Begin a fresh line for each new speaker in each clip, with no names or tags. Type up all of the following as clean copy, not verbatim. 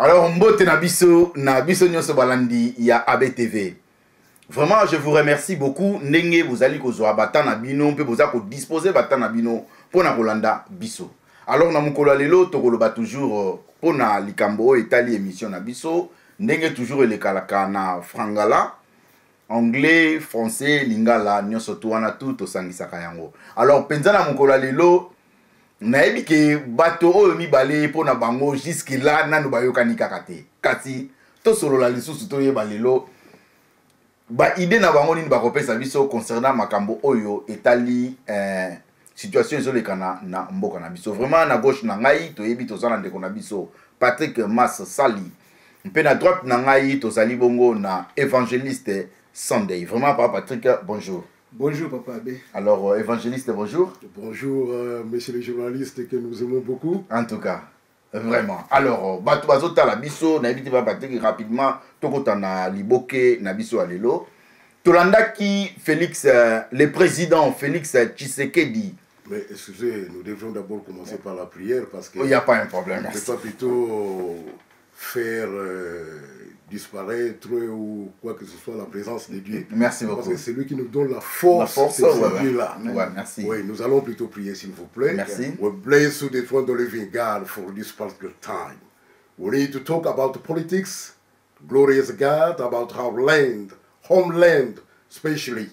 Alors, mbote na biso nyonso balandi ya ABTV. Vraiment, je vous remercie beaucoup. Ndenge vous allez kozwa bata na bino, mpe boza ko disposer bata na bino pona kolanda biso. Alors na mukolo lelo tokoloba toujours pona likambo etali émission na biso, ndenge toujours elekalaka na frangala, anglais, français, lingala, nyonso to wana tout osangisaka yango. Alors penza na mukolo lelo nayebi ke bato oyo mibale pona bango jusque là nanu bayokani kaka te. Kasi to solola lisusu to yeba lelo ba idée na bango nini bakopesa biso concernant makambo oyo etali situation ezolekana na mboka na biso. Vraiment na gauche na ngai toyebi tozana ndeko na biso Patrick Mas Sali. Mpe na droite na ngai tozali bongo na évangéliste Sunday. Vraiment Papa Patrick, bonjour.
Bonjour Papa Abbé.
Alors évangéliste, bonjour.
Bonjour messieurs les journalistes que nous aimons beaucoup.
En tout cas, vraiment. Alors bato bazota la biso na ebiti Papa Patrick rapidement tokota na liboke na biso alelo. Tolanda qui Félix le président Félix Tshisekedi.
Mais excusez, nous devons d'abord commencer par la prière parce que
il n'y a pas un problème.
On ne peut pas plutôt faire disparaître ou quoi que ce soit la présence de Dieu.
Merci beaucoup.
Parce que c'est lui qui nous donne la force de Dieu-là.
Ouais, merci.
Oui, nous allons plutôt prier s'il vous plaît.
Merci.
We bless you, the throne of the living God, for this particular time. We need to talk about politics, glorious God, about our land, homeland especially.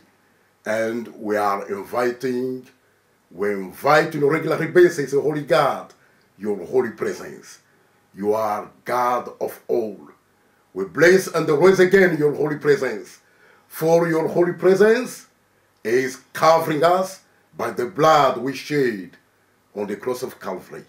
And we invite on a regular basis, Holy God, your holy presence. You are God of all. We bless and raise again your holy presence. For your holy presence is covering us by the blood we shed on the cross of Calvary.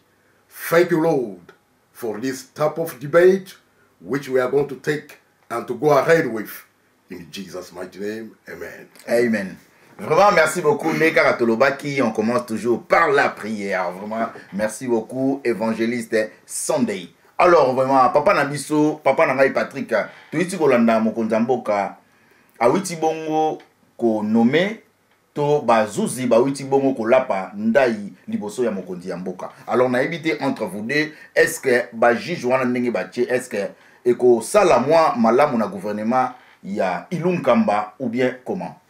Thank you, Lord, for this type of debate which we are going to take and to go ahead with. In Jesus' mighty name, amen.
Amen. Vraiment, merci beaucoup, Neka Ratolobaki. On commence toujours par la prière. Vraiment, merci beaucoup, évangéliste Sunday. Alors, vraiment, papa Nabiso, papa Nangai Patrick, tu iti kolanda mokonzamboka, awiti bongo ko nommé, to bazuzi, ba witi bongo ko lapa, ndai liboso ya mokonzi yamboka. Alors, na évité entre vous deux, est-ce que ba juge wana ndenge bache, est-ce que eko sala moi malamu na gouvernement ya Ilunkamba ou bien comment?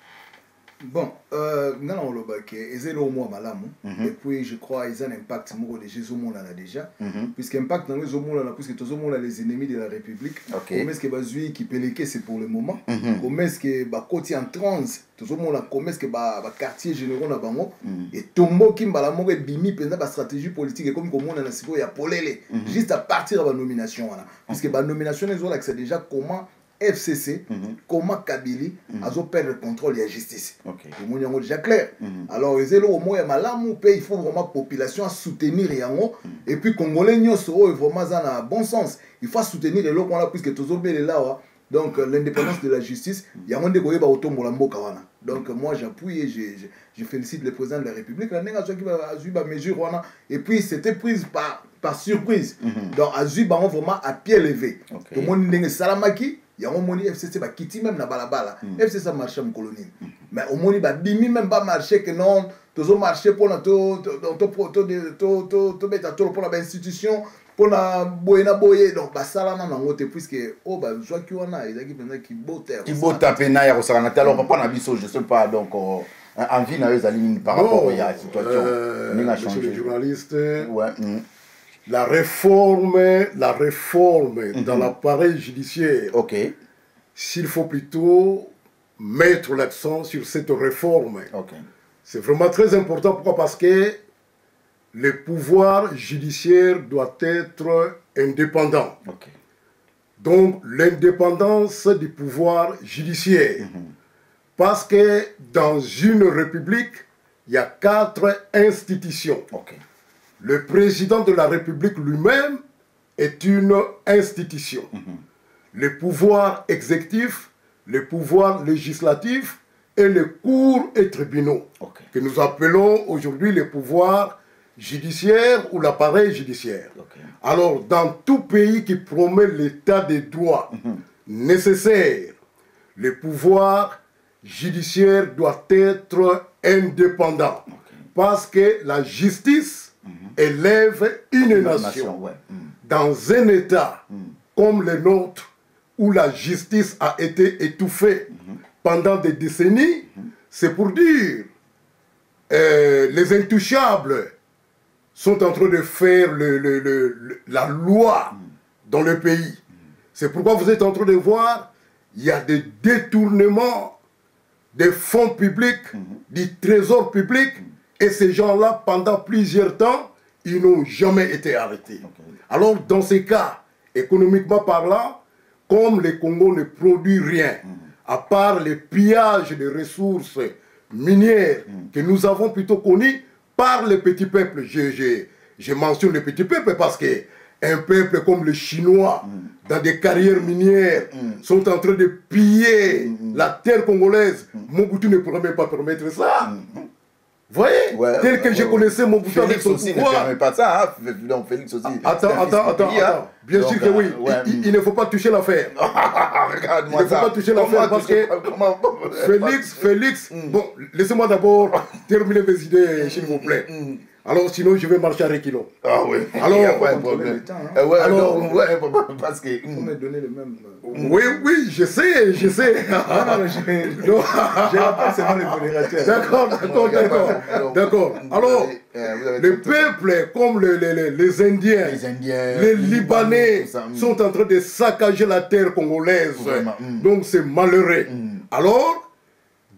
Bon, nous avons le mois malamu et puis je crois qu'ils ont un impact de Jésus déjà puisque impact dans les hommes puisque tous les ennemis de la République comme est-ce que bazui qui péléqué c'est pour le moment comme est-ce que ba côté en transe tous comme est-ce que ba quartier généraux na bango et tombo qui mbala mo bimi pendant ba stratégie politique comme on a siko ya polele juste à partir de la nomination puisque ba nomination les autres c'est déjà comment FCC, comment Kabili a perdre le contrôle de la justice. Le monde est déjà clair. Alors, il faut vraiment la population à soutenir et puis Congolais sont vraiment dans le bon sens. Il faut soutenir les gens puisque tous les gens là. Donc, l'indépendance de la justice, il y a un monde qui est donc, moi j'appuie et je félicite le président de la République. Et puis, c'était prise par surprise. Donc, Azui vraiment à pied levé. Tout le monde est salamaki. Il y a un monde FCC qui quitte même la balabala. FCC marche en colonie. Mais au monde bimi même pas marché que non, tous ont marché pour la institution pour la boye donc basala na ngote puisque oh ba joie qui on a ils qui pendant qui botter
qui botter pena ya kosana alors papa na biso je sais pas donc envie na les lignes par rapport à la situation
ni na changer les journalistes la réforme dans l'appareil judiciaire. S'il faut plutôt mettre l'accent sur cette réforme. C'est vraiment très important. Pourquoi? Parce que le pouvoir judiciaire doit être indépendant. Donc, l'indépendance du pouvoir judiciaire. Parce que dans une république, il y a 4 institutions. Le président de la République lui-même est une institution. Le pouvoir exécutif, le pouvoir législatif et les cours et tribunaux, que nous appelons aujourd'hui le pouvoir judiciaire ou l'appareil judiciaire. Alors, dans tout pays qui promet l'état des droits nécessaire, le pouvoir judiciaire doit être indépendant. Parce que la justice élève une nation. Dans un État, comme les nôtres, où la justice a été étouffée pendant des décennies, c'est pour dire les intouchables sont en train de faire la loi dans le pays. C'est pourquoi vous êtes en train de voir, il y a des détournements des fonds publics, du trésor public, et ces gens-là, pendant plusieurs temps, ils n'ont jamais été arrêtés. Alors, dans ces cas, économiquement parlant, comme le Congo ne produit rien, à part les pillages de ressources minières que nous avons plutôt connus par les petits peuples. Je mentionne les petits peuples parce que un peuple comme les Chinois, dans des carrières minières, sont en train de piller la terre congolaise. Mobutu ne pourrait même pas permettre ça. Vous voyez, tel que je connaissais Mobutu avec son
pouvoir. Félix aussi ne permet pas ça, hein. Donc Félix aussi.
Attends. Bien sûr que oui. Il ne faut pas toucher l'affaire. Il ne faut pas toucher l'affaire parce que Félix, bon, laissez-moi d'abord terminer mes idées, s'il vous plaît. Alors sinon je vais marcher à reculons.
Ah oui.
Alors,
il n'y a pas de problème.
Parce que il faut me donner le même.
Oui, je sais.
Non, j'ai rappelé seulement les modérateurs.
D'accord. Alors, les peuples comme les Indiens, les Libanais sont en train de saccager la terre congolaise. Donc c'est malheureux. Alors,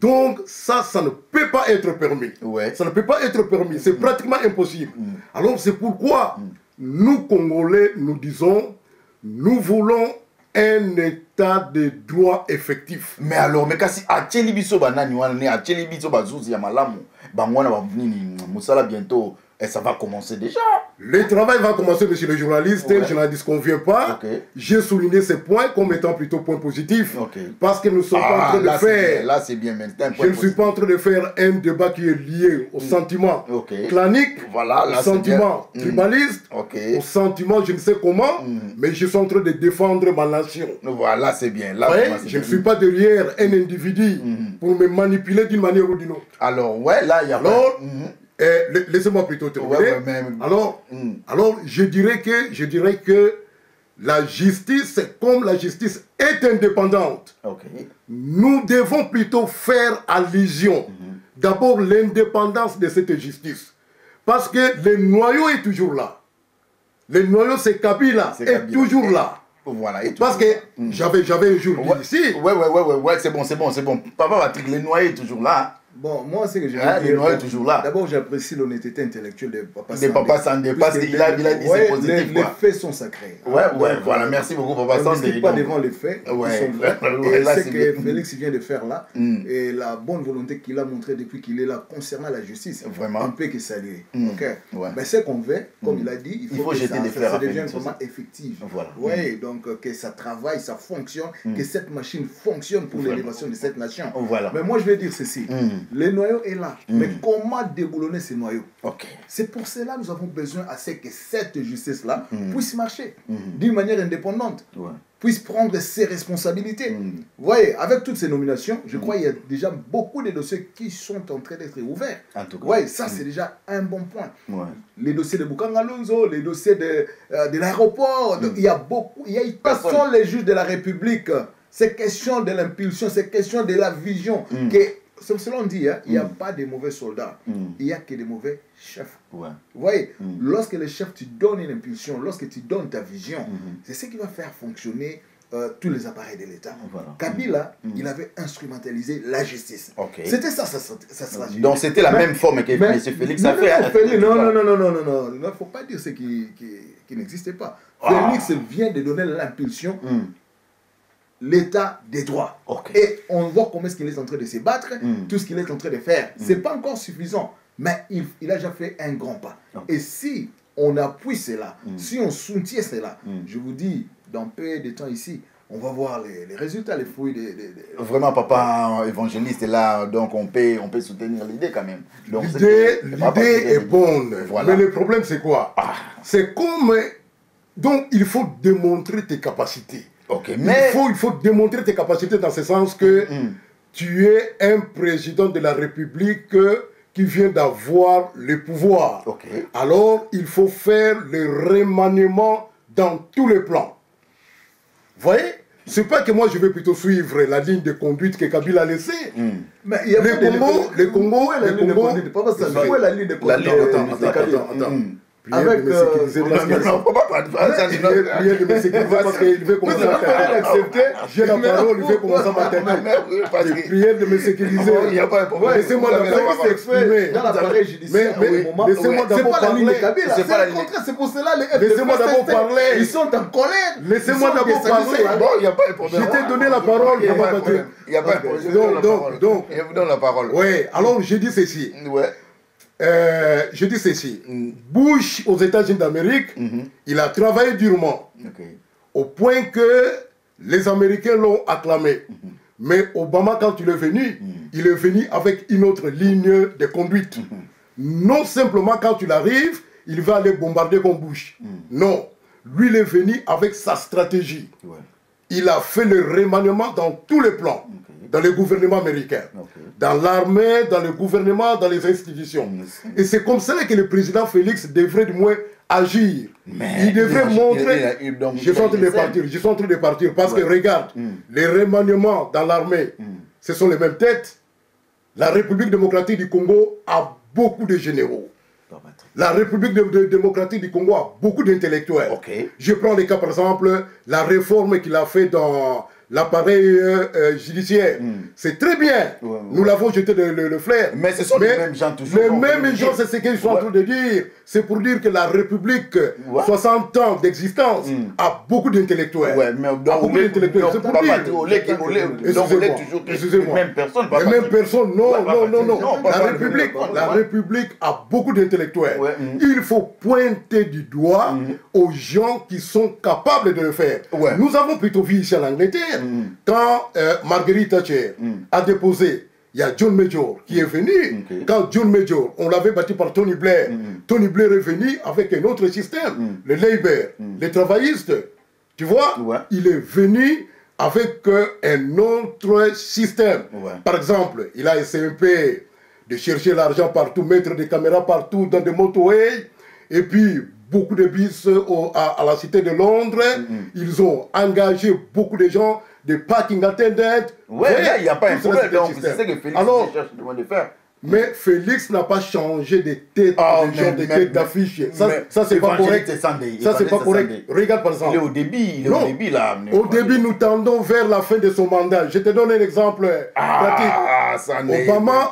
donc ça ne peut pas être permis. Ça ne peut pas être permis. C'est pratiquement impossible. Alors c'est pourquoi nous, Congolais, nous disons, nous voulons un état de droit effectif.
Mais alors, mais si Acheli biso banani wana, Acheli biso bazuzi ya malamu, bangwana babnini musala bientôt. Et ça va commencer déjà.
Le travail va commencer, monsieur le journaliste. Je n'en disconviens pas. J'ai souligné ces points comme étant plutôt points positifs. Parce que nous ne sommes pas en train de faire...
Là, c'est bien maintenant.
Je ne suis pas en train de faire un débat qui est lié au sentiment clanique, au sentiment tribaliste, au sentiment je ne sais comment, mais je suis en train de défendre ma nation.
Voilà, c'est bien. Là,
je ne suis pas derrière un individu pour me manipuler d'une manière ou d'une autre.
Alors, là, il y a...
Laissez-moi plutôt terminer. Alors, je dirais que la justice, comme la justice est indépendante, nous devons plutôt faire allusion d'abord l'indépendance de cette justice. Parce que le noyau est toujours là. Le noyau, c'est Kabila, est toujours là.
Voilà,
parce que j'avais un jour dit ici.
Ouais, c'est bon. Papa Patrick, le noyau est toujours là.
Bon, moi, c'est que j'ai
est toujours là.
D'abord, j'apprécie l'honnêteté intellectuelle de Papa
Sandé. De Papa Sandé, parce qu'il a dit c'est positif.
Les faits sont sacrés.
Voilà, merci beaucoup, Papa Sandé.
On ne pas devant les faits, ils sont vrais. Et c'est que Félix vient de faire là, et la bonne volonté qu'il a montrée depuis qu'il est là concernant la justice, on ne peut que saluer. Mais ce qu'on veut, comme il a dit, il faut que ça devienne vraiment effectif. Oui, donc que ça travaille, ça fonctionne, que cette machine fonctionne pour l'élévation de cette nation. Mais moi, je vais dire ceci. Le noyau est là. Mais comment déboulonner ce noyau? C'est pour cela que nous avons besoin à ce que cette justice-là puisse marcher d'une manière indépendante, puisse prendre ses responsabilités. Vous voyez, avec toutes ces nominations, je crois qu'il y a déjà beaucoup de dossiers qui sont en train d'être ouverts. Oui, ça c'est déjà un bon point. Les dossiers de Bukanga Lonzo, les dossiers de l'aéroport, il y a beaucoup. Quels sont les juges de la République? C'est question de l'impulsion, c'est question de la vision que... C'est cela on dit, il n'y a pas de mauvais soldats, il n'y a que de mauvais chefs. Vous voyez, lorsque le chef te donne une impulsion, lorsque tu donnes ta vision, c'est ce qui va faire fonctionner tous les appareils de l'État. Kabila, il avait instrumentalisé la justice. C'était ça sa stratégie.
Donc c'était la même forme que M. Félix a fait.
Non, il ne faut pas dire ce qui n'existait pas. Félix vient de donner l'impulsion. L'état des droits. Et on voit comment est-ce qu'il est en train de se battre, tout ce qu'il est en train de faire. Ce n'est pas encore suffisant, mais il a déjà fait un grand pas. Et si on appuie cela, si on soutient cela, je vous dis, dans peu de temps ici, on va voir les résultats, les fruits
Vraiment, papa évangéliste est là, donc on peut soutenir l'idée quand même.
L'idée est bonne, mais le problème c'est quoi? C'est comme... Donc il faut démontrer tes capacités. Mais il faut démontrer tes capacités dans ce sens que tu es un président de la République qui vient d'avoir le pouvoir. Alors, il faut faire le remaniement dans tous les plans. voyez, c'est pas que moi je vais plutôt suivre la ligne de conduite que Kabila a laissée.
Mais il y a
les Congo,
la ligne de conduite. Pas ça, où est la ligne de conduite?
Attends. Avec de me sécuriser parce qu'il veut commencer à accepter. J'ai la parole, il veut commencer à m'attaquer. Prière de me sécuriser. Laissez-moi d'abord s'exprimer. Laissez-moi d'abord parler.
C'est pour cela les
laissez-moi d'abord parler.
Ils sont en colère.
Laissez-moi d'abord parler.
Bon, il n'y a pas de problème.
Je t'ai donné la parole.
Il n'y a pas de problème.
Donc,
je vous donne la parole.
Oui, alors je dis ceci. Je dis ceci. Bush, aux États-Unis d'Amérique, il a travaillé durement, au point que les Américains l'ont acclamé. Mais Obama, quand il est venu avec une autre ligne de conduite. Non simplement quand il arrive, il va aller bombarder comme Bush. Non, lui, il est venu avec sa stratégie. Il a fait le remaniement dans tous les plans. Dans le gouvernement américain, dans l'armée, dans le gouvernement, dans les institutions. Et c'est comme ça que le président Félix devrait du moins agir. Il devrait montrer... Je suis en train de partir, parce que regarde, les remaniements dans l'armée, ce sont les mêmes têtes. La République démocratique du Congo a beaucoup de généraux. La République démocratique du Congo a beaucoup d'intellectuels. Je prends le cas, par exemple, la réforme qu'il a fait dans l'appareil judiciaire. C'est très bien. Nous l'avons jeté le flair.
Mais ce sont les mêmes gens toujours.
Les mêmes gens, c'est ce qu'ils sont en train de dire. C'est pour dire que la République, 60 ans d'existence, a beaucoup d'intellectuels.
Beaucoup d'intellectuels. C'est pour dire.
Excusez-moi. Les mêmes personnes. Non. La République a beaucoup d'intellectuels. Il faut pointer du doigt aux gens qui sont capables de le faire. Nous avons plutôt vu ici en Angleterre, quand Margaret Thatcher a déposé, il y a John Major qui est venu. Quand John Major, on l'avait battu par Tony Blair. Tony Blair est venu avec un autre système, le Labour, les travaillistes. Tu vois, il est venu avec un autre système. Par exemple, il a essayé un peu de chercher l'argent partout, mettre des caméras partout dans des motorways, et puis beaucoup de bus à la Cité de Londres. Ils ont engagé beaucoup de gens, des parking attendants.
Là, il n'y a pas un problème. Donc, c'est ce que Félix cherche de faire.
Mais Félix n'a pas changé de tête, de tête d'affiche. Ça, c'est pas correct. Ça, c'est pas correct. Regarde par exemple.
Il est au début, là.
Au début, nous tendons vers la fin de son mandat. Je te donne un exemple pratique.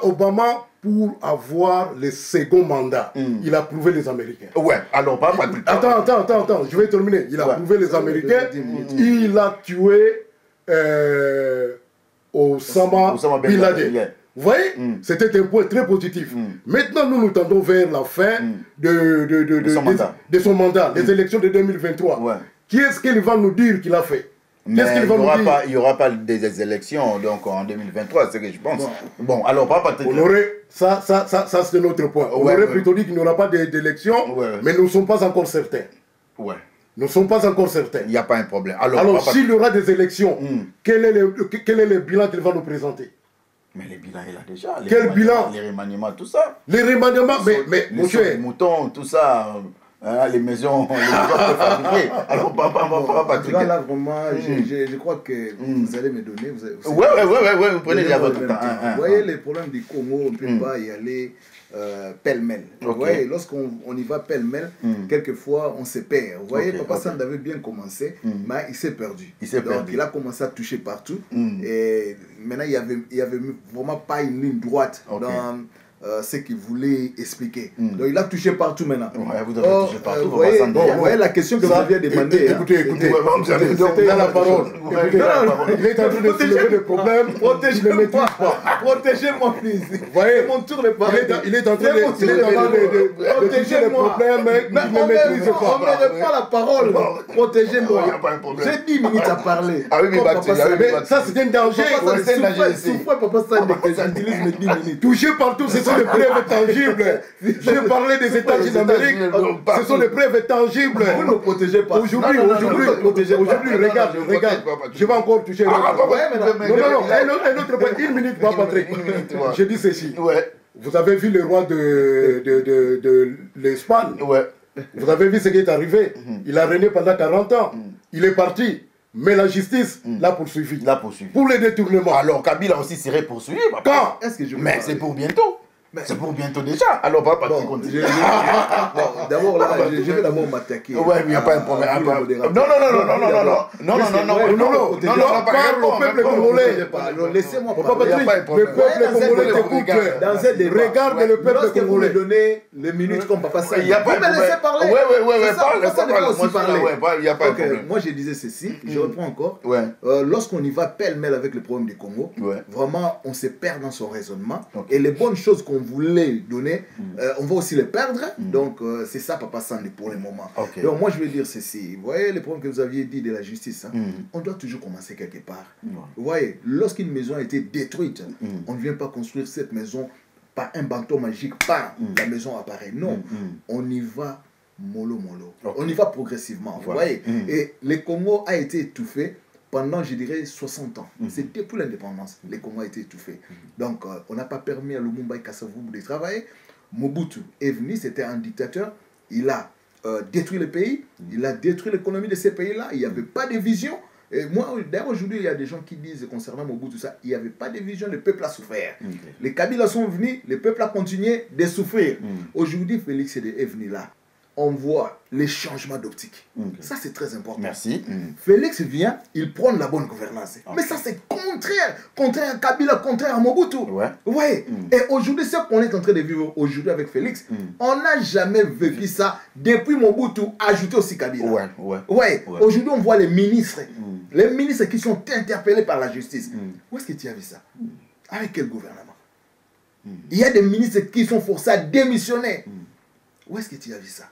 Obama, pour avoir le second mandat, il a prouvé les Américains.
Alors pas plus tard.
Attends, je vais terminer. Il a prouvé les Américains. Il a tué Osama Bin Laden. Vous voyez, c'était un point très positif. Maintenant, nous tendons vers la fin de son mandat, les élections de 2023. Qui est-ce qu'il va nous dire qu'il a fait?
Mais il n'y aura pas des élections donc, en 2023, c'est ce que je pense. Bon, alors,
ça c'est notre point. On aurait plutôt dit qu'il n'y aura pas d'élections, mais nous ne sommes pas encore certains. Nous ne sommes pas encore certains.
Il n'y a pas un problème.
Alors s'il y aura des élections, quel est le bilan qu'il va nous présenter?
Mais les bilans, il a déjà.
Quel bilan?
Les remaniements, tout ça.
Les remaniements, mais mon cher.
Les moutons, tout ça. Les maisons fabriquées. Alors, papa, Patrick.
Là, vraiment, je crois que vous allez me donner.
Vous prenez déjà votre temps.
Vous voyez, les problèmes du Congo, on ne peut pas y aller pêle-mêle. Vous voyez, lorsqu'on y va pêle-mêle, quelquefois, on se perd. Vous voyez, Papa Sand avait bien commencé, mais il s'est perdu. Donc, il a commencé à toucher partout. Et maintenant, il n'y avait vraiment pas une ligne droite dans ce qu'il voulait expliquer. Donc il a touché partout maintenant.
Vous avez touché partout.
Vous voyez la question que vous aviez demandé.
Écoutez, il a la parole. Il est en train de soulever des problèmes.
Protégez-moi. Protégez-moi, please.
Vous voyez,
mon tour de parole.
Il est en train de toucher des problèmes.
Mais on ne met pas la parole. Protégez-moi. J'ai 10 minutes à parler.
Ça, c'est un danger.
Souffre, Papa Sand, que j'utilise mes 10 minutes.
Toucher partout, c'est des preuves tangibles. Je parlais des États-Unis d'Amérique. Ce sont des preuves tangibles.
Vous ne protégez pas.
Aujourd'hui, regarde. Je vais encore toucher. Non, un autre point. Une minute, Patrick. Je dis ceci. Vous avez vu le roi de l'Espagne. Vous avez vu ce qui est arrivé. Il a régné pendant 40 ans. Il est parti. Mais la justice l'a poursuivi. Pour les détournements.
Alors Kabila aussi serait poursuivi.
Quand?
Mais c'est pour bientôt. C'est pour bientôt déjà. Alors, papa,
bon, d'abord, là, je vais d'abord m'attaquer.
Ouais, mais il n'y a pas un problème. Non,
parle au peuple congolais.
Laissez-moi
parler. Le peuple congolais t'écoute.
Dans un débat.
Regarde le peuple congolais.
Vous me donnez les minutes comme papa Sandi.
Il n'y a pas de problème.
Vous me laissez parler.
Il n'y a pas de problème.
Moi, je disais ceci, je reprends encore.
Ouais.
Lorsqu'on y va pêle-mêle avec le problème du Congo, vraiment, on se perd dans son raisonnement. Et les bonnes choses qu'on voulait donner, on va aussi les perdre. Donc, c'est ça, papa Sandi, pour le moment. Donc, moi, je vais dire ceci. Vous voyez les problèmes que vous aviez dit de la justice, on doit toujours commencer quelque part. Vous voyez, lorsqu'une maison a été détruite, on ne vient pas construire cette maison par un bâton magique, la maison apparaît. Non, on y va mollo. On y va progressivement. Vous voyez, et le Congo a été étouffé pendant, je dirais, 60 ans. C'est depuis l'indépendance, le Congo a été étouffé. Donc, on n'a pas permis à Lumumba et Kasavubu de travailler. Mobutu est venu, c'était un dictateur. Il a détruit le pays, il a détruit l'économie de ces pays-là. Il n'y avait pas de vision. Et moi, d'ailleurs, aujourd'hui, il y a des gens qui disent concernant Mobutu, tout ça, il n'y avait pas de vision, le peuple a souffert. Les Kabila sont venus, le peuple a continué de souffrir. Aujourd'hui, Félix est venu là. On voit les changements d'optique. Ça, c'est très important.
Merci.
Félix vient, il prend la bonne gouvernance. Mais ça, c'est contraire à Kabila, contraire à Mobutu. Ouais. Et aujourd'hui, ce qu'on est en train de vivre aujourd'hui avec Félix, on n'a jamais vécu ça depuis Mobutu, ajouté aussi Kabila. Aujourd'hui, on voit les ministres qui sont interpellés par la justice. Où est-ce que tu as vu ça? Avec quel gouvernement? Il y a des ministres qui sont forcés à démissionner. Où est-ce que tu as vu ça?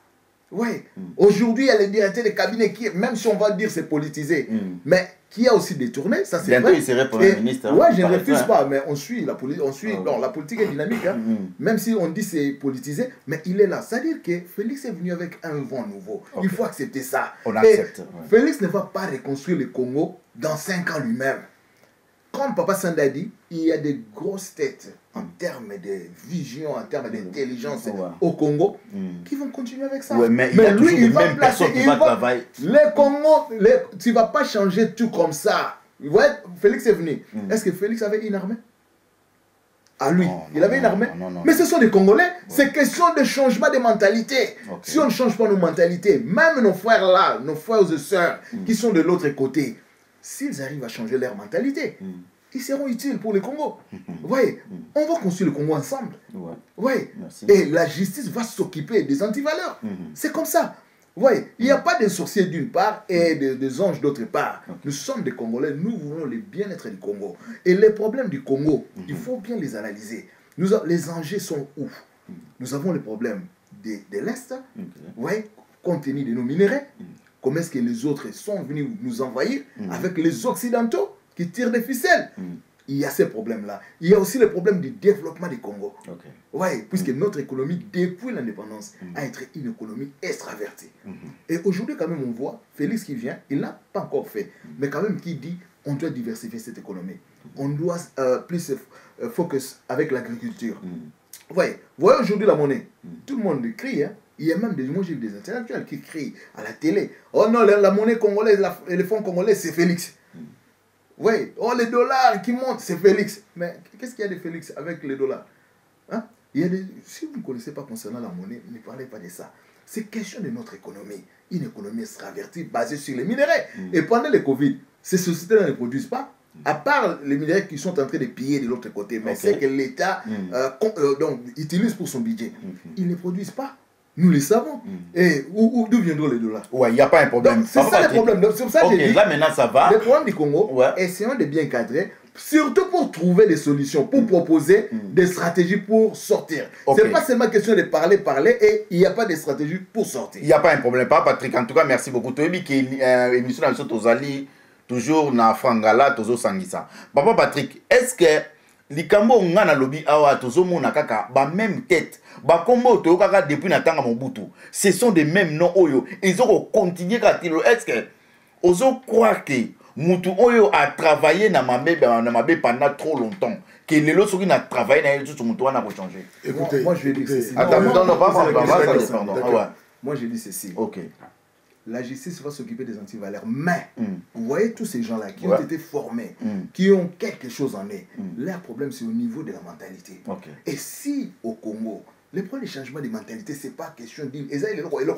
Aujourd'hui, il y a les directeurs de cabinet qui, même si on va dire c'est politisé, mais qui a aussi détourné, ça c'est
bientôt
vrai.
Il serait Premier ministre.
Je ne refuse pas, mais on suit la politique. Non, la politique est dynamique, même si on dit c'est politisé, mais il est là. C'est-à-dire que Félix est venu avec un vent nouveau. Il faut accepter ça.
On accepte.
Félix ne va pas reconstruire le Congo dans 5 ans lui-même. Comme Papa Sandi a dit, il y a des grosses têtes en termes de vision, en termes d'intelligence au Congo qui vont continuer avec ça.
Mais lui, il va placer, travailler.
Le Congo, tu ne vas pas changer tout comme ça. Félix est venu. Est-ce que Félix avait une armée? À lui, il avait une armée. Mais ce sont des Congolais. C'est question de changement de mentalité. Si on ne change pas nos mentalités, même nos frères là, nos frères et sœurs qui sont de l'autre côté, s'ils arrivent à changer leur mentalité, ils seront utiles pour le Congo. On va construire le Congo ensemble. Et la justice va s'occuper des antivaleurs. C'est comme ça. Il n'y a pas de sorciers d'une part et des anges d'autre part. Nous sommes des Congolais, nous voulons le bien-être du Congo. Et les problèmes du Congo, il faut bien les analyser. Les enjeux sont où? Nous avons les problèmes de l'Est, compte tenu de nos minéraux. Comment est-ce que les autres sont venus nous envahir avec les Occidentaux qui tirent des ficelles? Il y a ces problèmes-là. Il y a aussi le problème du développement du Congo. Puisque notre économie, depuis l'indépendance, a été une économie extravertie. Et aujourd'hui, quand même, on voit Félix qui vient, il n'a pas encore fait, mais quand même qui dit on doit diversifier cette économie. On doit plus se focus avec l'agriculture. Voyez aujourd'hui la monnaie. Tout le monde crie, Il y a même des intellectuels qui crient à la télé. Oh non, la monnaie congolaise, le fonds congolais, c'est Félix. Oh, les dollars qui montent, c'est Félix. Mais qu'est-ce qu'il y a de Félix avec les dollars? Si vous ne connaissez pas concernant la monnaie, ne parlez pas de ça. C'est question de notre économie. Une économie extravertie basée sur les minéraux. Et pendant le Covid, ces sociétés-là ne produisent pas. À part les minéraux qui sont en train de piller de l'autre côté. Mais c'est que l'État utilise pour son budget. Ils ne produisent pas. Nous le savons. Et d'où viendront les dollars?
Il n'y a pas un problème.
C'est ça le problème. C'est pour ça que j'ai dit,
là maintenant ça va.
Le problème du Congo, essayons de bien cadrer, surtout pour trouver des solutions, pour proposer des stratégies pour sortir. Ce n'est pas seulement question de parler, et il n'y a pas de stratégie pour sortir. Il
n'y a pas un problème. Patrick, en tout cas, merci beaucoup. Tu as dit que l'émission de toujours na Frangala, toujours Sangisa. Papa Patrick, est-ce que likambo ngana lobi awa tozo mona kaka ba même tête ba kombo to kaka depuis na tanga Mobutu, ce sont des mêmes noms oyo ils ont continué katilo. Est-ce que ozo croire que mutu oyo a travaillé na mabe pendant trop longtemps que les lots qui n'a travaillé na tout mutu wana ko changer?
Écoutez, moi je vais dire ceci.
Attends, non, pas
moi je dis ceci. la justice va s'occuper des antivaleurs. Mais, vous voyez tous ces gens-là qui ont été formés, qui ont quelque chose en eux, leur problème c'est au niveau de la mentalité. Et si au Congo, le problème des changements de mentalité, ce n'est pas question de dire et ça, il y a un problème,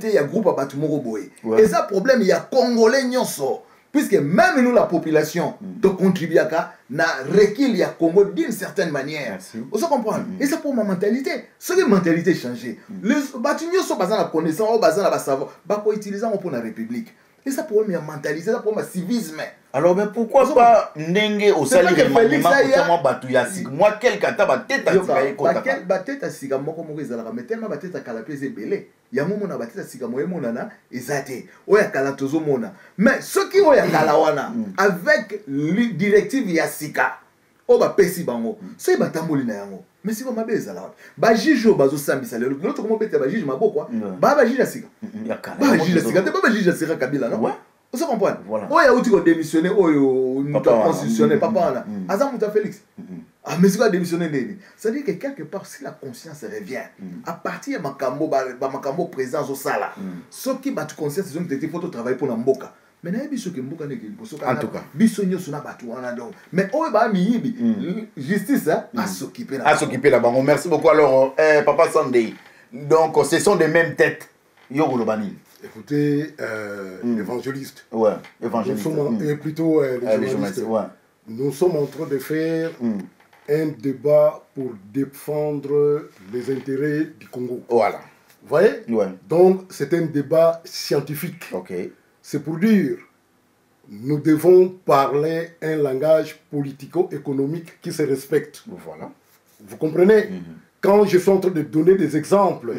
il y a un groupe à Batumoro Boé. Et ça, problème, il y a Congolais Nyonso. Puisque même nous, la population, de contribuer à ça, n'a requis le Congo d'une certaine manière. Vous comprenez? Et c'est pour ma mentalité. Ce que la mentalité changée. Les bâtiments sont basés sur la connaissance, basés sur le savoir. Ils sont utilisés pour la République. Et ça pour ma mentalité, ça pour ma civisme.
Alors, mais pourquoi pas Nenge au salaire de Maniema pour Batouyasik? Moi, quel kata ba tête à Siga
ba tête à Siga moko moko ezala mais tellement ba tête à Kalapé zebele. Ya momo na ba tête à Siga moye monana ezate. Oya kala tozo mona. Mais ceux qui oya kala wana avec directive ya Sika. O ba pesi bango. So ba tamboli na yango. Mais si ba bezala. Ba juge bazo sambisa le. L'autre comment bete ba juge maboko. Ba juge ya Sika. Ya kala. Ba juge ya Sika, pas juge ya Sika Kabila non? Vous comprenez? Voilà. Oh, il y a où démissionné, nous avons constitutionné, papa là. Azam Mouta Félix. Ah, mais c'est quoi démissionner? C'est-à-dire que quelque part, si la conscience revient, à partir de Makambo présence au Sala, ceux qui battent conscience, ils ont été pour travailler pour Namboka. Mais il y a des gens qui ont en tout cas. Mais oh, justice à s'occuper là.
À s'occuper là-bas. Merci beaucoup. Alors, Papa Sandé, donc ce sont des mêmes têtes. Yorulobani.
Écoutez, évangéliste.
Ouais, évangéliste.
Et plutôt les journalistes.
Ouais.
Nous sommes en train de faire un débat pour défendre les intérêts du Congo.
Voilà.
Vous voyez?
Ouais.
Donc, c'est un débat scientifique.
Ok.
C'est pour dire, nous devons parler un langage politico-économique qui se respecte.
Voilà.
Vous comprenez? Quand je suis en train de donner des exemples,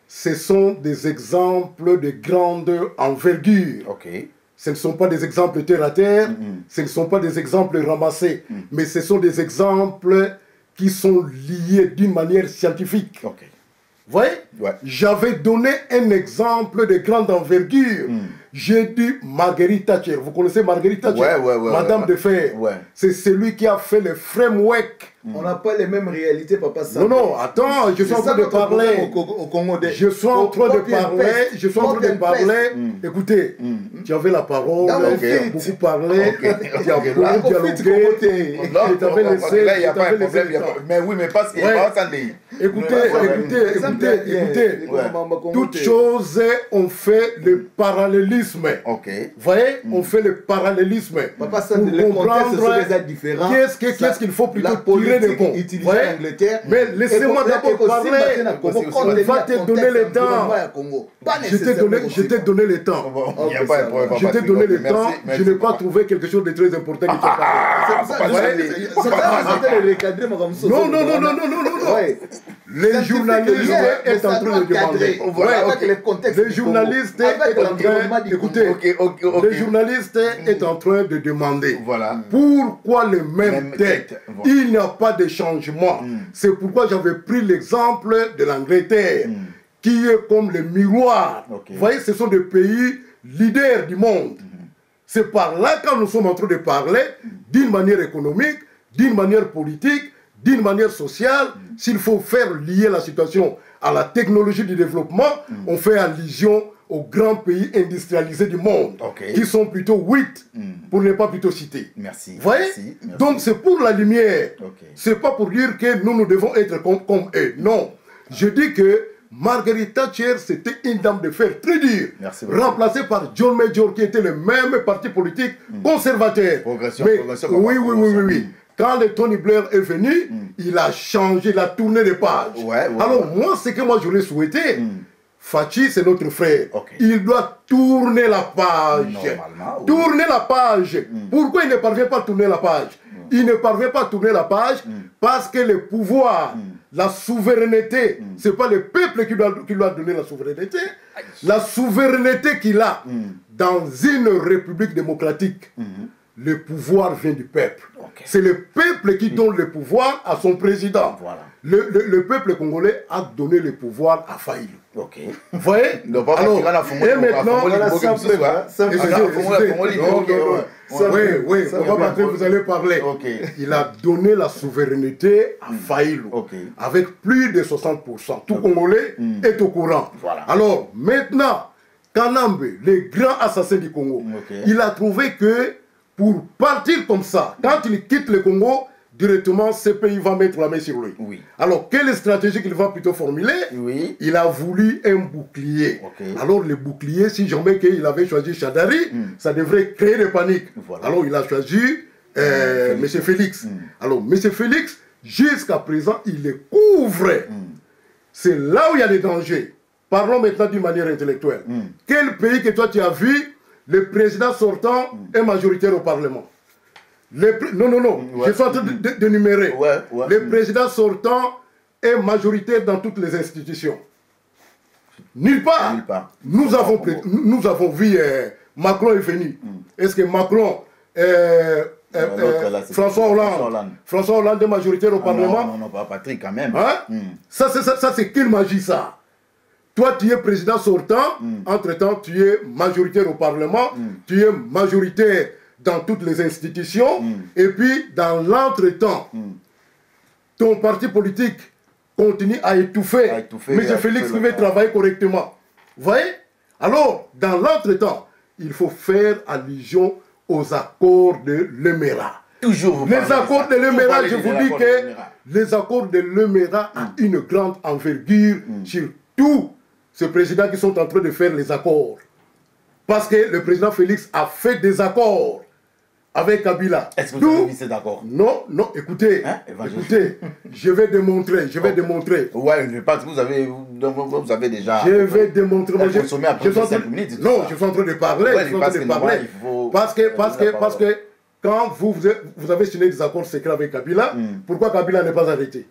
ce sont des exemples de grande envergure.
Okay.
Ce ne sont pas des exemples terre à terre, ce ne sont pas des exemples ramassés, mais ce sont des exemples qui sont liés d'une manière scientifique.
Okay.
Vous voyez? J'avais donné un exemple de grande envergure. J'ai dit Marguerite Thatcher. Vous connaissez Marguerite Thatcher? Madame de Fer. C'est celui qui a fait le framework.
On n'a pas les mêmes réalités, papa.
Non, attends, je suis en train de parler. Je suis en train de parler. Écoutez, tu avais la parole, tu as beaucoup parlé, tu as beaucoup dialogué. Je t'avais laissé.
Là, il n'y a pas de problème. Mais oui, mais parce qu'il n'y a pas de
Écoutez. Toutes choses, on fait le parallélisme. Vous voyez, on fait le parallélisme.
Papa, ça, les contextes sont déjà différents.
Qu'est-ce qu'il faut plutôt tirer de bon? Mais laissez-moi d'abord parler. On va te donner le temps. Je t'ai donné le temps. Je t'ai donné le temps. Je n'ai pas trouvé quelque chose de très important qui t'a parlé. Non. Les journalistes est en train de demander. Les journalistes est en train d'écouter. Les journalistes est en train de demander. Pourquoi les mêmes têtes? Il n'y a pas de changement. C'est pourquoi j'avais pris l'exemple de l'Angleterre, qui est comme le miroir. Vous voyez, ce sont des pays leaders du monde. C'est par là que nous sommes en train de parler d'une manière économique, d'une manière politique, d'une manière sociale. S'il faut faire lier la situation à la technologie du développement, on fait allusion aux grands pays industrialisés du monde, qui sont plutôt 8, pour ne pas plutôt citer.
Merci.
Vous voyez? Donc c'est pour la lumière. C'est pas pour dire que nous devons être comme eux. Non. Je dis que Marguerite Thatcher, c'était une dame de fer très dure, remplacée par John Major, qui était le même parti politique conservateur. Oui. Quand le Tony Blair est venu, il a changé, il a tourné les pages. Alors moi, ce que moi j'aurais souhaité, Fachi, c'est notre frère. Il doit tourner la page. Tourner la page. Pourquoi il ne parvient pas à tourner la page? Il ne parvient pas à tourner la page parce que le pouvoir, la souveraineté, ce n'est pas le peuple qui doit donner la souveraineté. La souveraineté qu'il a dans une république démocratique, le pouvoir vient du peuple.
Okay.
C'est le peuple qui donne le pouvoir à son président.
Voilà.
Le peuple congolais a donné le pouvoir à Faïlou.
Ok.
Vous voyez? Alors, et maintenant, vous allez parler.
Okay.
Il a donné la souveraineté à Faïlou.
Okay.
Avec plus de 60%. Tout Congolais est au courant.
Voilà.
Alors, maintenant, Kanambe, le grand assassin du Congo, il a trouvé que pour partir comme ça, quand il quitte le Congo, directement, ce pays va mettre la main sur lui.
Oui.
Alors, quelle stratégie qu'il va plutôt formuler?
Oui.
Il a voulu un bouclier.
Okay.
Alors, le bouclier, si jamais qu'il avait choisi Chadari, ça devrait créer de panique.
Voilà.
Alors, il a choisi M. Félix. Alors, M. Félix, jusqu'à présent, il le couvre. C'est là où il y a des dangers. Parlons maintenant d'une manière intellectuelle. Quel pays que toi tu as vu, le président sortant est majoritaire au Parlement? Non, je suis en train de numérer. Le président sortant est majoritaire dans toutes les institutions. Nulle part. Nous avons vu Macron est venu. Est-ce que Macron, François Hollande est majoritaire au Parlement?
Non, pas Patrick quand même.
Hein? Ça c'est quelle magie ça? Toi, tu es président sortant, entre-temps, tu es majoritaire au Parlement, tu es majoritaire dans toutes les institutions, et puis, dans l'entretemps, ton parti politique continue à étouffer. Mais Félix pouvait travailler correctement. Vous voyez? Alors, dans l'entretemps, il faut faire allusion aux accords de l'Emera.
Toujours.
Les accords de l'Emera, je vous dis que les accords de l'Emera ont une grande envergure sur tout ce président qui sont en train de faire les accords. Parce que le président Félix a fait des accords avec Kabila.
Est-ce que vous avez mis ces accords?
Non, écoutez, écoutez, je vais démontrer,
Ouais, je pense que vous avez déjà...
Je vais démontrer.
Je suis
en train de parler. Parce que quand vous avez signé des accords secrets avec Kabila, pourquoi Kabila n'est pas arrêté?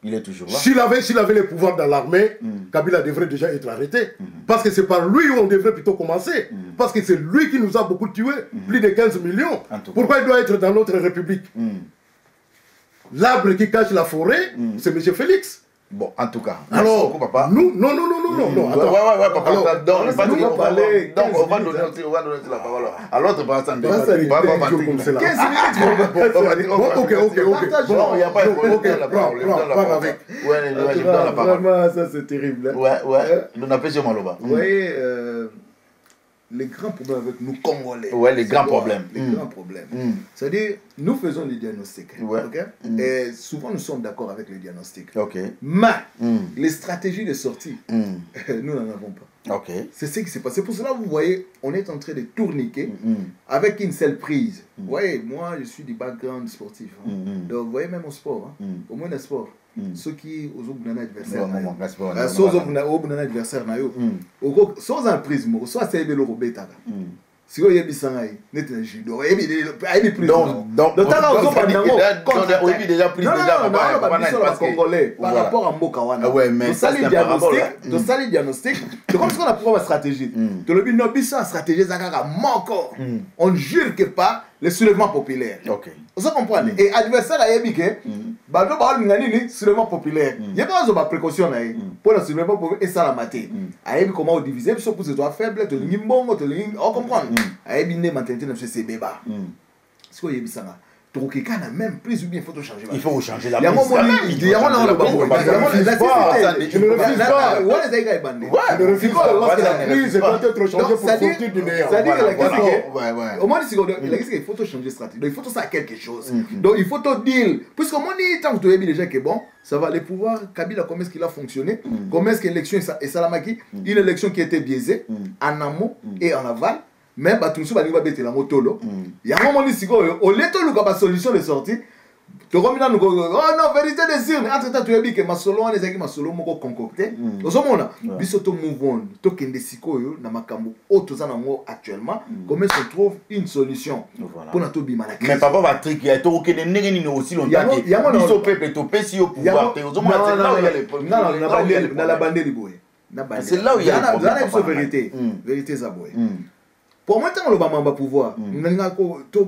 Il est toujours là.
S'il avait les pouvoirs dans l'armée, Kabila devrait déjà être arrêté. Parce que c'est par lui où on devrait plutôt commencer. Parce que c'est lui qui nous a beaucoup tués, plus de 15 millions. Pourquoi il doit être dans notre République? L'arbre qui cache la forêt, c'est M. Félix.
Bon, en tout cas.
Alors,
beaucoup, papa.
Non.
Papa.
Alors,
donc, on va donner la parole à l'autre personne.
Ok.
Il n'y a pas de problème.
Prends avec.
Vraiment, ça c'est terrible.
Ouais. On appelle chez Maloba.
Vous voyez, les grands problèmes avec nous Congolais.
Ouais, les grands problèmes.
Les grands problèmes. C'est-à-dire, nous faisons des diagnostics. Et souvent, nous sommes d'accord avec les diagnostics. Mais les stratégies de sortie, nous n'en avons pas. C'est ce qui s'est passé. Pour cela, vous voyez, on est en train de tourniquer avec une seule prise. Vous voyez, moi, je suis du background sportif. Donc, vous voyez, même au sport, au moins le sport. Ceux qui ont un adversaire, sans un prisme, soit c'est le robéta. Si vous avez dit ça, vous avez judo, avez plus. Donc,
déjà pris
congolais par rapport à Mokawana.
Mais
ça les diagnostics. C'est comme ce qu'on a pour la stratégie. Tu le dis, non, la stratégie, on jure que pas le soulèvement populaire. Vous comprenez? Et adversaire a dit que soulèvement populaire. Il y a pas de précaution pour le soulèvement populaire et ça la maté. A dit comment diviser pour que ce soit faible, on comprend. A dit ne maintenir ce débat. Ce qu'il y a ça. Donc, il y a même plus ou bien, il faut changer.
Il faut changer la
Je ne refuse pas. Je ne refuse pas parce que la prise doit être changée pour sortir du néant.
C'est-à-dire que la question, au moins, il faut changer de stratégie. Il faut tout ça quelque chose. Donc, il faut tout dire. Puisqu'au moins, tant que tu as dit déjà que bon, ça va, les pouvoirs, Kabila, comment est-ce qu'il a fonctionné, comment est-ce que l'élection est Salamaki, une élection qui était biaisée en amont et en aval. Même si tu as dit que tu as il y a un moment où tu as une solution de sortie. Tu as dit oh non, vérité des urnes. Entre-temps, tu as dit que ma solo est concocté. Au moment où tu as mouvement, tu as dit actuellement, comment se trouve une solution pour notre bima.
Mais papa Patrick, il y a aussi longtemps. Il y a un peuple qui au pouvoir.
C'est là où il y a la vérité. Vérité Zaboé. Pour moi, tant que le pouvoir, il faut tout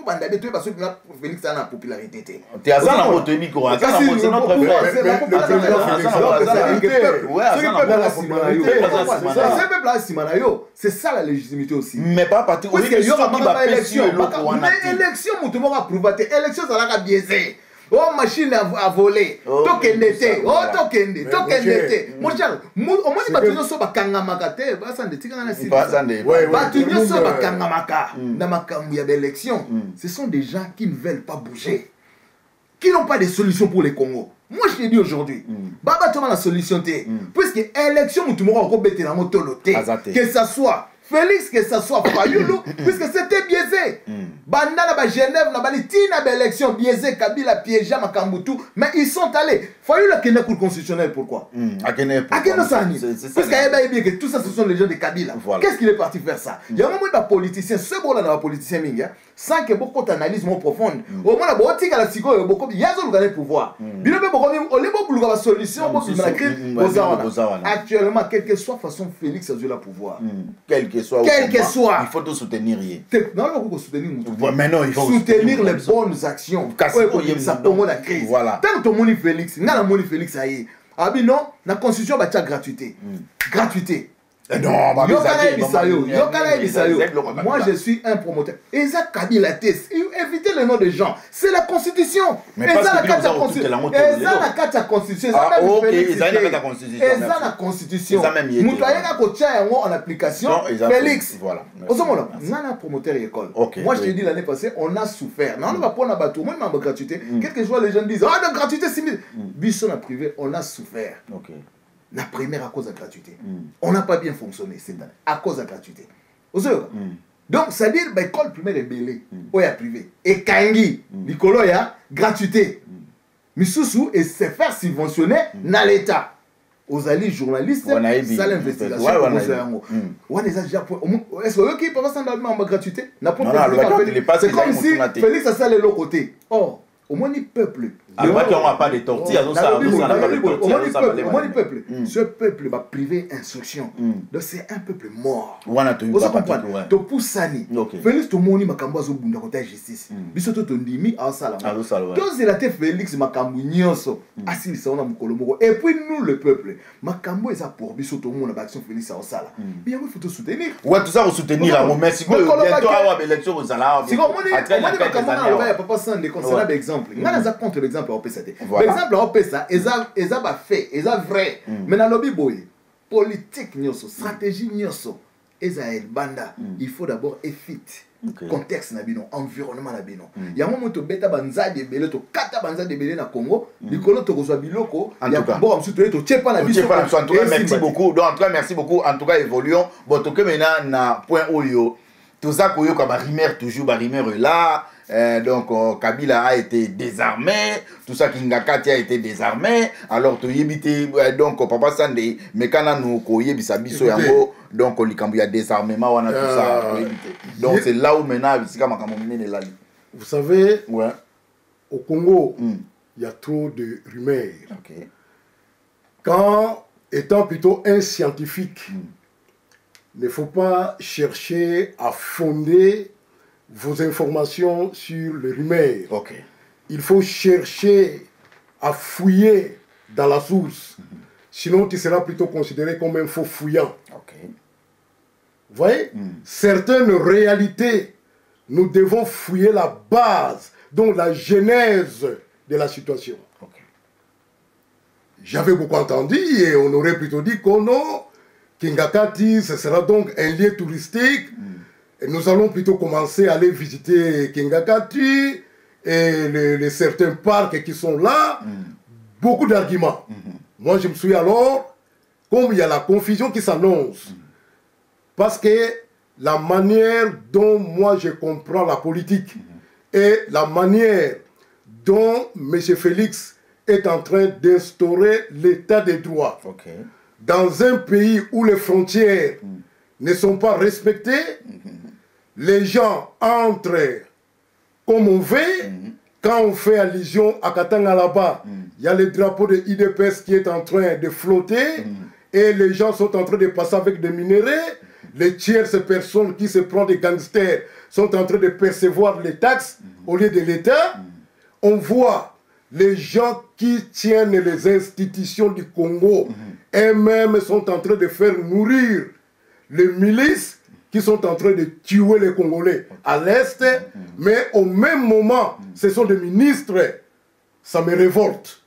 bandaber, tout parce que Félix a la popularité.
Tu as ça dans votre micro, c'est notre frère.
C'est le peuple à Simanayo. C'est ça la légitimité aussi.
Mais pas partir où il y aura
élection. Élection, tu vas prouver. Élection, ça va biaiser. Oh, machine à voler. Tokendete. Oh, tokendete. Mon cher, au moins, il va toujours se kangamaka. Ce sont des gens qui ne veulent pas bouger, qui n'ont pas de solution pour les Congo. Moi, je te dis aujourd'hui, Baba, tu as la solution. Puisque l'élection, tu m'auras encore bêté dans mon toloté. Que ça soit Félix, que ça soit Fayoulou, puisque c'était biaisé. Bandana, Genève, n'a pas dit élection biaisée, Kabila, piégé, Makambutu, mais ils sont allés. Fayoulou a une cour constitutionnelle, pourquoi? À Kenosani. Parce qu'il y a bien que tout ça, ce sont les gens de Kabila. Qu'est-ce qu'il est parti faire ça? Il y a un moment de politicien, ce bon là, dans la politicien, sans que beaucoup d'analyse moins profonde. Au moins, il y a le pouvoir. Il y a une solution. Actuellement, quelle que soit façon, Félix a eu le pouvoir.
Quel que soit. Il faut tout soutenir.
Non, il faut soutenir.
Mais non, il faut
soutenir les bonnes actions. Ça pour la crise. Tant que ton monde Félix, n'a la monde Félix aïe. Ah bien non, la constitution va être gratuité. Gratuité.
Non,
moi je suis un promoteur. Et ça, Kabila, évitez le nom des gens. C'est la constitution.
Mais pas la carte constitution.
Et ça, la carte constitution.
Ok,
et ça, la constitution. En application. Félix.
Voilà.
On a un promoteur école. Moi, je te dis l'année passée, on a souffert. On va prendre un bateau. Moi, je gratuité. Quel que soit les gens disent, ah, de gratuité, 6 000. Bisson a privé, on a souffert. La première à cause de la gratuité. On n'a pas bien fonctionné cette année à cause de la gratuité. Donc, c'est-à-dire que l'école primaire est belée, ou est privée. Et Kangi, l'école est gratuité. Missoussou, et se faire subventionner dans l'État. Aux alliés journalistes, ça l'investigation. Est-ce que qui peut pas s'en en gratuité? C'est comme si Félix a ça de l'autre côté. Or, au moins, le peuple.
Alors, on n'a pas de tortilles. Au
moins, le peuple. Ce peuple va priver instruction. Donc, c'est un peuple mort. Vous comprenez? Tu poussani. Félix, tout le monde, Makambo, Zobunda, côté justice. Bisoto, tu ndimi, à Salam. Tous les latés, Félix, Makambo, Nyonso, Assis, Saona, Mukolomo. Et puis, nous, le peuple, Makambo, ils ont pour Bisoto, mon action, Félix, à Salam. Mais il faut te soutenir.
Ouais, tout ça, vous soutenir. Mais si vous bientôt avoir l'élection, vous allez.
Si vous avez Makambo, il y a pas ça, des conseils d'exemple. Il y a contre l'exemple au PSA. L'exemple au PSA, ils ont fait, ils ont vrai. Mais dans le lobby boy, politique, stratégie, banda, il faut d'abord effectuer. Contexte nabino, environnement nabino. Il y a un moment où tu bêta banza de belé, tu kata banza de belé na Congo, Nicolo to reçoit biloko, il y a bon am soutenir to tchepa na biso.
En tout cas, merci beaucoup. Donc en tout cas, merci beaucoup. En tout cas, évoluons. Bon, tout cas maintenant na point oyo. Tout ça koyo comme Rimer toujours Rimer là. Donc Kabila a été désarmé, tout ça Kingakati a été désarmé. Alors tu yebité donc Papa Sandé, mais quand nous koyebisa biso yango, donc likambu ya désarmement on a tout ça. Donc c'est là où maintenant bisika makambo minene là.
Vous savez, au Congo, il y a trop de rumeurs. Quand étant plutôt un scientifique, il ne faut pas chercher à fonder vos informations sur les rumeurs. Il faut chercher à fouiller dans la source. Sinon, tu seras plutôt considéré comme un faux fouillant. Vous voyez? Certaines réalités, nous devons fouiller la base, donc la genèse de la situation. J'avais beaucoup entendu et on aurait plutôt dit que non, Kingakati, ce sera donc un lieu touristique. Et nous allons plutôt commencer à aller visiter Kingakati et les certains parcs qui sont là. Beaucoup d'arguments. Moi, je me suis alors, comme il y a la confusion qui s'annonce, parce que la manière dont moi je comprends la politique et la manière dont M. Félix est en train d'instaurer l'état des droits dans un pays où les frontières ne sont pas respectées, les gens entrent comme on veut. Quand on fait allusion à Katanga là-bas, il y a le drapeau de IDPS qui est en train de flotter et les gens sont en train de passer avec des minéraux. les tierces personnes qui se prennent des gangsters sont en train de percevoir les taxes au lieu de l'État. On voit les gens qui tiennent les institutions du Congo eux-mêmes sont en train de faire nourrir les milices qui sont en train de tuer les Congolais à l'Est, mais au même moment, ce sont des ministres. Ça me révolte.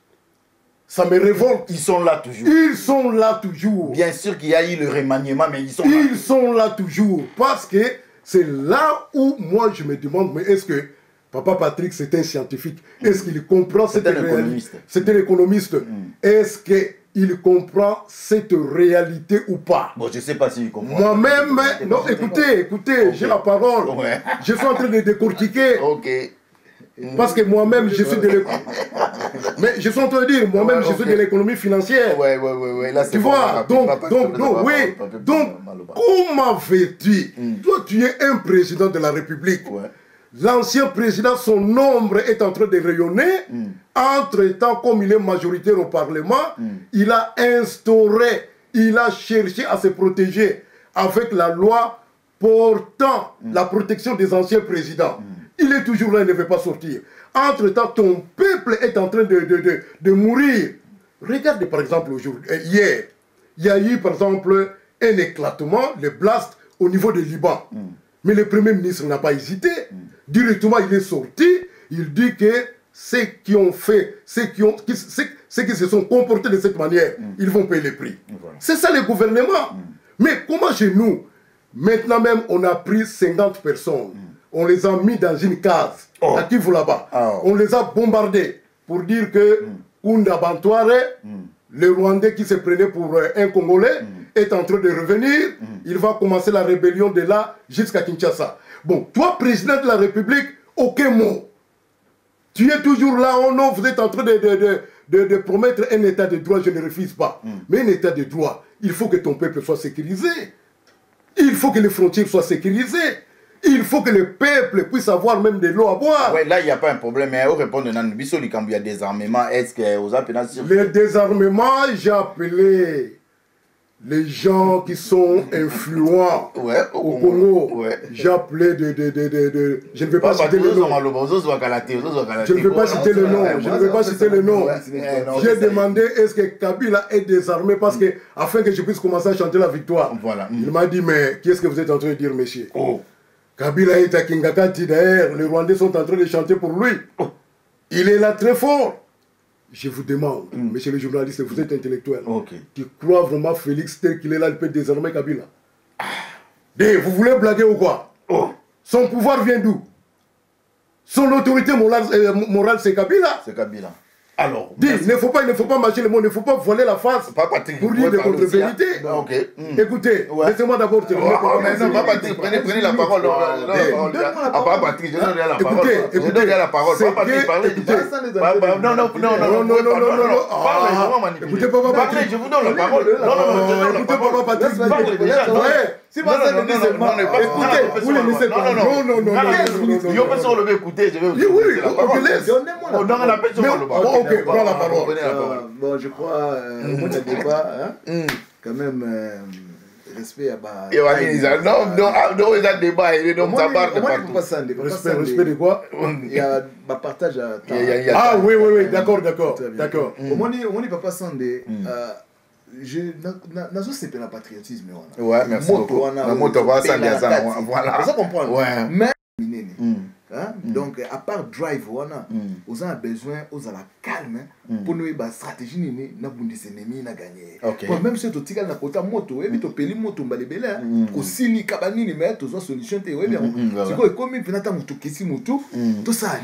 Ça me révolte.
Ils sont là toujours.
Ils sont là toujours.
Bien sûr qu'il y a eu le remaniement, mais ils sont là.
Ils sont là toujours. Parce que c'est là où moi je me demande, mais est-ce que Papa Patrick c'est un scientifique? Est-ce qu'il comprend cette réalité? C'est un économiste. Est-ce qu'il comprend cette réalité ou pas?
Bon, je ne sais pas s'il comprend.
Moi-même, non, écoutez, okay. J'ai la parole.
Ouais.
Je suis en train de décortiquer.
Ok.
Parce que moi-même, je suis de l'économie. Mais je suis en train de dire, moi-même, je suis de l'économie financière.
Ouais. Là,
tu vois, donc, comment veux-tu? Toi, tu es un président de la République. Ouais. L'ancien président, son ombre est en train de rayonner. Entre-temps, comme il est majoritaire au Parlement, il a instauré, il a cherché à se protéger avec la loi portant la protection des anciens présidents. Il est toujours là, il ne veut pas sortir. Entre-temps, ton peuple est en train de mourir. Regardez par exemple aujourd'hui, hier, il y a eu par exemple un éclatement, le blast au niveau du Liban. Mais le Premier ministre n'a pas hésité. Directement, il est sorti. Il dit que ceux qui ont fait, ceux qui se sont comportés de cette manière, ils vont payer le prix. Voilà. C'est ça le gouvernement. Mais comment chez nous, maintenant même, on a pris 50 personnes. On les a mis dans une case, à Kivu là-bas. On les a bombardés pour dire que Kunda Bantoire, le Rwandais qui se prenait pour un Congolais, est en train de revenir. Il va commencer la rébellion de là jusqu'à Kinshasa. Bon, toi, président de la République, aucun mot. Tu es toujours là, oh non, vous êtes en train de promettre un état de droit, je ne refuse pas. Mais un état de droit, il faut que ton peuple soit sécurisé. Il faut que les frontières soient sécurisées. Il faut que le peuple puisse avoir même de l'eau à boire.
Oui, là, il n'y a pas un problème. Mais au répondre, il y a des armements. Est-ce que vous avez
les désarmements, j'ai appelé les gens qui sont influents au Congo. J'ai appelé je ne vais pas citer le nom. Je ne vais pas citer le nom. Je ne vais pas citer le nom. J'ai demandé est-ce que Kabila est désarmé parce que afin que je puisse commencer à chanter la victoire. Il m'a dit mais qu'est-ce que vous êtes en train de dire, monsieur? Kabila est à Kingakati d'ailleurs, les Rwandais sont en train de chanter pour lui. Il est là très fort. Je vous demande, monsieur le journaliste, vous êtes intellectuel. Tu crois vraiment Félix tel qu'il est là, il peut désarmer Kabila? Vous voulez blaguer ou quoi? Son pouvoir vient d'où? Son autorité morale c'est Kabila.
C'est Kabila. Alors,
il ne faut pas marcher le monde, il ne faut pas voler la face pour dire des contre-vérités. Écoutez, laissez-moi d'abord terminer.
Non, pas Patrick, prenez la parole. Pas Patrick, je donne la parole. Je donne la parole. Pas Patrick, parlez. Non.
Écoutez, Papa Patrick.
Je vous donne la parole. Non,
écoutez, Papa Patrick.
Si vous avez dit seulement,
écoutez, vous les laissez pas. Non.
Je peux se lever, écouter, je vais vous
donner la parole.
Donnez-moi la parole.
Ok, prends la parole.
Bon, je crois, au moins le débat, quand même, respect à bah.
Non, il y a débat, il y a ça barre de partout.
Respect de quoi?
Il y a un partage à.
Ah oui, d'accord.
Au moins, Papa Sandé, je n'ai pas le patriotisme.
Ouais, merci beaucoup. Voilà.
C'est ça comprendre. Mais, donc à part drive on a besoin la calme pour nous ba stratégie ni na bundisa ennemi na gagner même si tu tikala na kota moto et to peli moto mbalebele ko sini kabanini mais to solution te bien c'est quoi comme venata moto kesi moto tout ça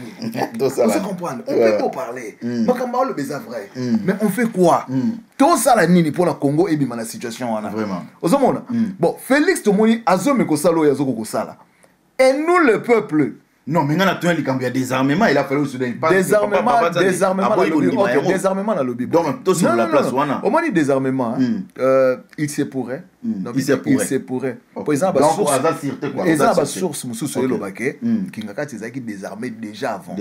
on se comprendre on peut pas parler makamba le beza vrai mais on fait quoi tout ça la nini pour la Congo et bima la situation
vraiment
ozomona bon Félix Tomoni azome ko salo ya zoko ko sala et nous le peuple.
Non, mais il y a désarmement, il a fallu se donner.
Désarmement dans le Bible.
Donc, tout sur la place.
Au moins, désarmement, il se pourrait. Il se pourrait. Par exemple, la source, qui n'a désarmé déjà avant.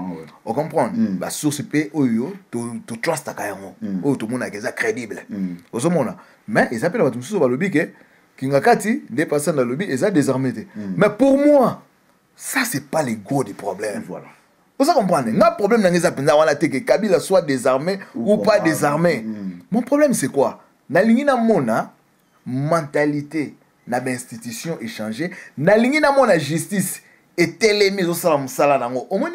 Oui.
On comprend. La source peut, tu trust carrément. Tout le monde est crédible. Mais ils appellent la source, Kingakati, des personnes dans le lobby, ils ont désarmé. Mais pour moi, ça, c'est pas le gros des problèmes.
Voilà.
Vous comprenez? Le problème, c'est que Kabila soit désarmé ou pas désarmé. Mon problème, c'est quoi? Na mona mentalité, na institution échangée, na mona justice et télémise au salam salanango. Au moins,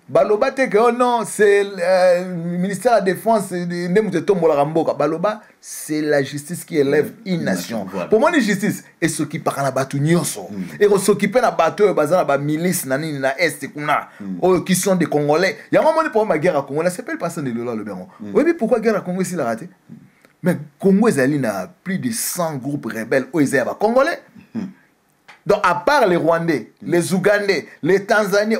Baloba te que oh non, c'est le ministère de la Défense de Baloba, c'est la justice qui élève une nation. Pour moi, la justice est ce qui parle à Batu Nyonso. Et ce qui peut à Batu, la milice, na Est, qui sont des Congolais. Il y a un moment pour ma guerre à Congo, là, c'est pas le passé de Lola le Béron. Oui, mais pourquoi guerre à Congo ici l'a raté? Mais Congo, il a plus de 100 groupes rebelles aux Congolais. Donc, à part les Rwandais, les Ougandais, les Tanzaniens,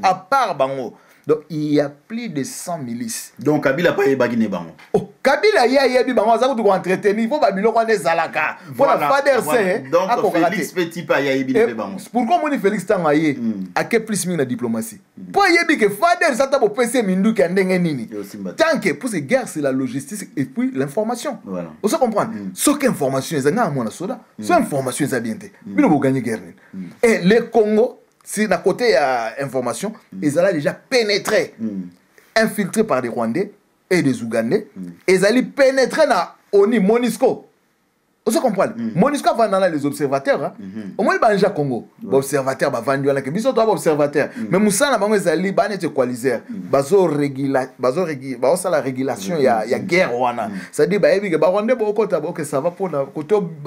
à part Bango, donc il y a plus de 100 milices.
Donc, Kabila n'a pas ébaguiné Bango.
Oh, Kabila y a Bango, ça vous entretenir, il faut Babylon Rwandais Zalaka. Pour la FADRC,
donc Félix Petit pas y a ébaguné Bango.
Pourquoi mon Félix Tangaye a que plus mis la diplomatie? Pour y a que FADRC, ça t'a pour PC Mindu qui a nini. Tant que pour ces guerres, c'est la logistique et puis l'information.
Voilà.
Vous comprenez? Ce qu'information est à mon soda, ce information est à bien. Mais nous gagner guerre. Et le Congo, si d'un côté il y a information, ils allaient déjà pénétrer, infiltrés par des Rwandais et des Ougandais, ils allaient pénétrer dans ONU, MONUSCO. Vous comprenez? MONUSCO va dans les observateurs. Au moins, il y a Congo. Les observateurs, ils vont vendre. Ils sont observateurs. Mais Moussa, ils allaient être coalisés. Ils ont la régulation, il y a guerre. C'est-à-dire que ça va pour la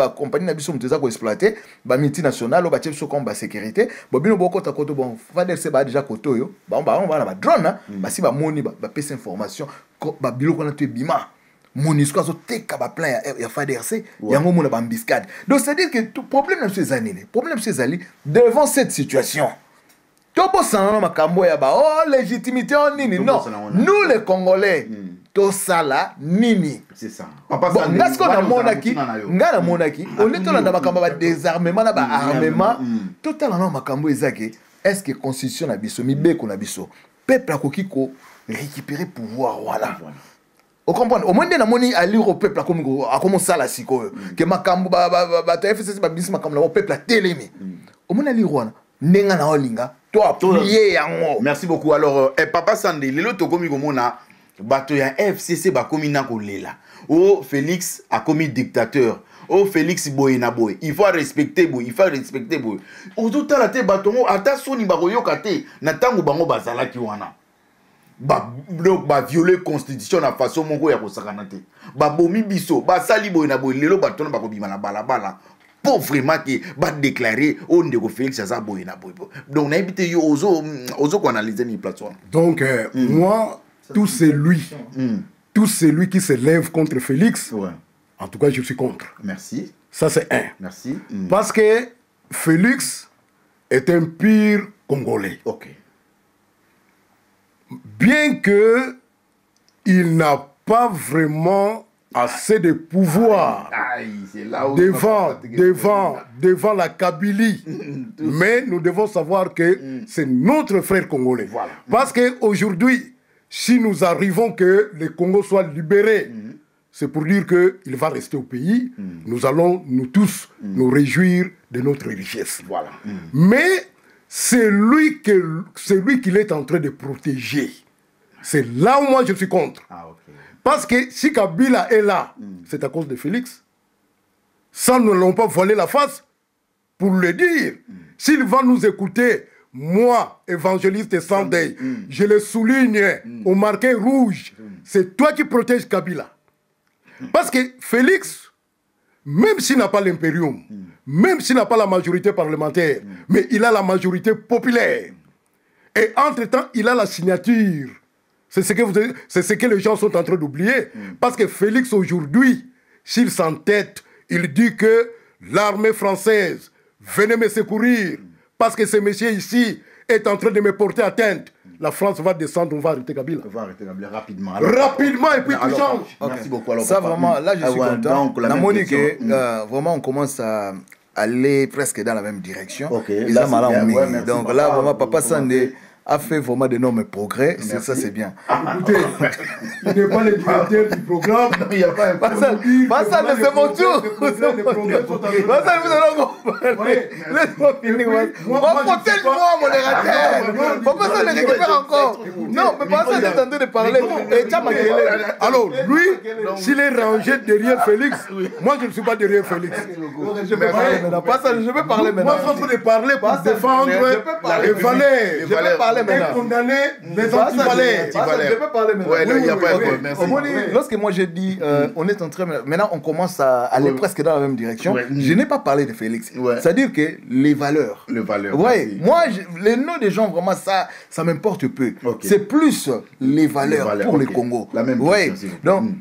compagnie qui a exploité, la multinationale, la sécurité. Bon, il déjà côté. On va drone. Si on a des informations, on a bima. MONUSCO a été plein de FADRC, il y a un moment de biscade. Donc, c'est-à-dire que le problème c'est années, devant cette situation, légitimité, non, nous les Congolais, tout ça là, nini.
C'est ça.
Bon, parce qu'on a monaki, on est dans le désarmement, armement, totalement makambo ezake. Est-ce que constitution na biso, mibeko na biso, peuple a kokiko récupérer pouvoir, voilà. Vous comprenez? Au moins, on a moni à lire au peuple à comment ça la siko. Que makambo FCC babis makambo au peuple à télémi. Au moins, on a lire on. Nenga na olinga. Toi prier yango.
Merci beaucoup. Alors, Papa Sandé, le loto komi komona bato ya FCC ba komi na kolela. Oh Félix a commis dictateur. Oh Félix boye na boye. Il faut respecter boye. Il faut respecter boye. Au tout à la te batongo ata soni ba koyoka te na tango bango bazala ki wana. Ba violer constitution na façon moko ya kosakana te ba bomi biso ba sali boy na boy lelo batona ba kobima na balabala pour vraiment que ba déclarer on ndeko Félix aza boy na boy donc na ebité yo ozo ko analyser ni plateforme
donc moi tout celui qui se lève contre Félix en tout cas je suis contre.
Merci.
Ça c'est un.
Merci.
Parce que Félix est un pur Congolais.
OK.
Bien que il n'a pas vraiment assez de pouvoir devant la Kabylie, mais nous devons savoir que c'est notre frère congolais.
Voilà.
Parce qu'aujourd'hui, si nous arrivons que le Congo soit libéré, c'est pour dire qu'il va rester au pays. Nous allons, nous tous, nous réjouir de notre richesse.
Voilà.
Mais c'est lui qu'il est en train de protéger. C'est là où moi je suis contre. Parce que si Kabila est là, c'est à cause de Félix. Ça, nous n'allons pas voiler la face pour le dire. S'il va nous écouter, moi, évangéliste Sandé, je le souligne au marqué rouge. C'est toi qui protèges Kabila. Parce que Félix, même s'il n'a pas l'impérium, même s'il n'a pas la majorité parlementaire, mais il a la majorité populaire. Et entre-temps, il a la signature. C'est ce que les gens sont en train d'oublier. Parce que Félix, aujourd'hui, s'il s'entête, il dit que l'armée française, venez me secourir, parce que ce monsieur ici est en train de me porter atteinte. La France va descendre, on va arrêter Kabila.
On va arrêter Kabila rapidement.
Rapidement, et puis tout change.
Merci beaucoup. Alors,
ça, vraiment, là, je suis content.
Donc, la
Monique, vraiment, on commence à aller presque dans la même direction.
Ok.
Là,
donc
là, vraiment, Papa Sandé a fait vraiment d'énormes progrès. Ça, c'est bien.
Écoutez, il n'est pas le directeur du programme.
Il n'y a pas un
ça, c'est mon tour. Refrottez-moi, modérateur. Pourquoi ça le récupère encore? Non, mais pas ça, est en train de parler.
Alors, lui, s'il est rangé derrière Félix, moi, je ne suis pas derrière Félix.
Je vais parler maintenant. Pas ça, je vais parler maintenant.
Moi, je suis en train de parler pour défendre les valets.
Je vais parler maintenant.
Condamner les anti-valets.
Je vais parler maintenant.
Il n'y a pas de merci.
Lorsque moi j'ai dit, on est en train, maintenant on commence à aller presque dans la même direction, je n'ai pas parlé de Félix. C'est-à-dire que les valeurs.
Les valeurs.
Ouais, moi, les noms des gens, vraiment, ça m'importe peu. C'est plus les valeurs pour le Congo.
La même
question. Donc,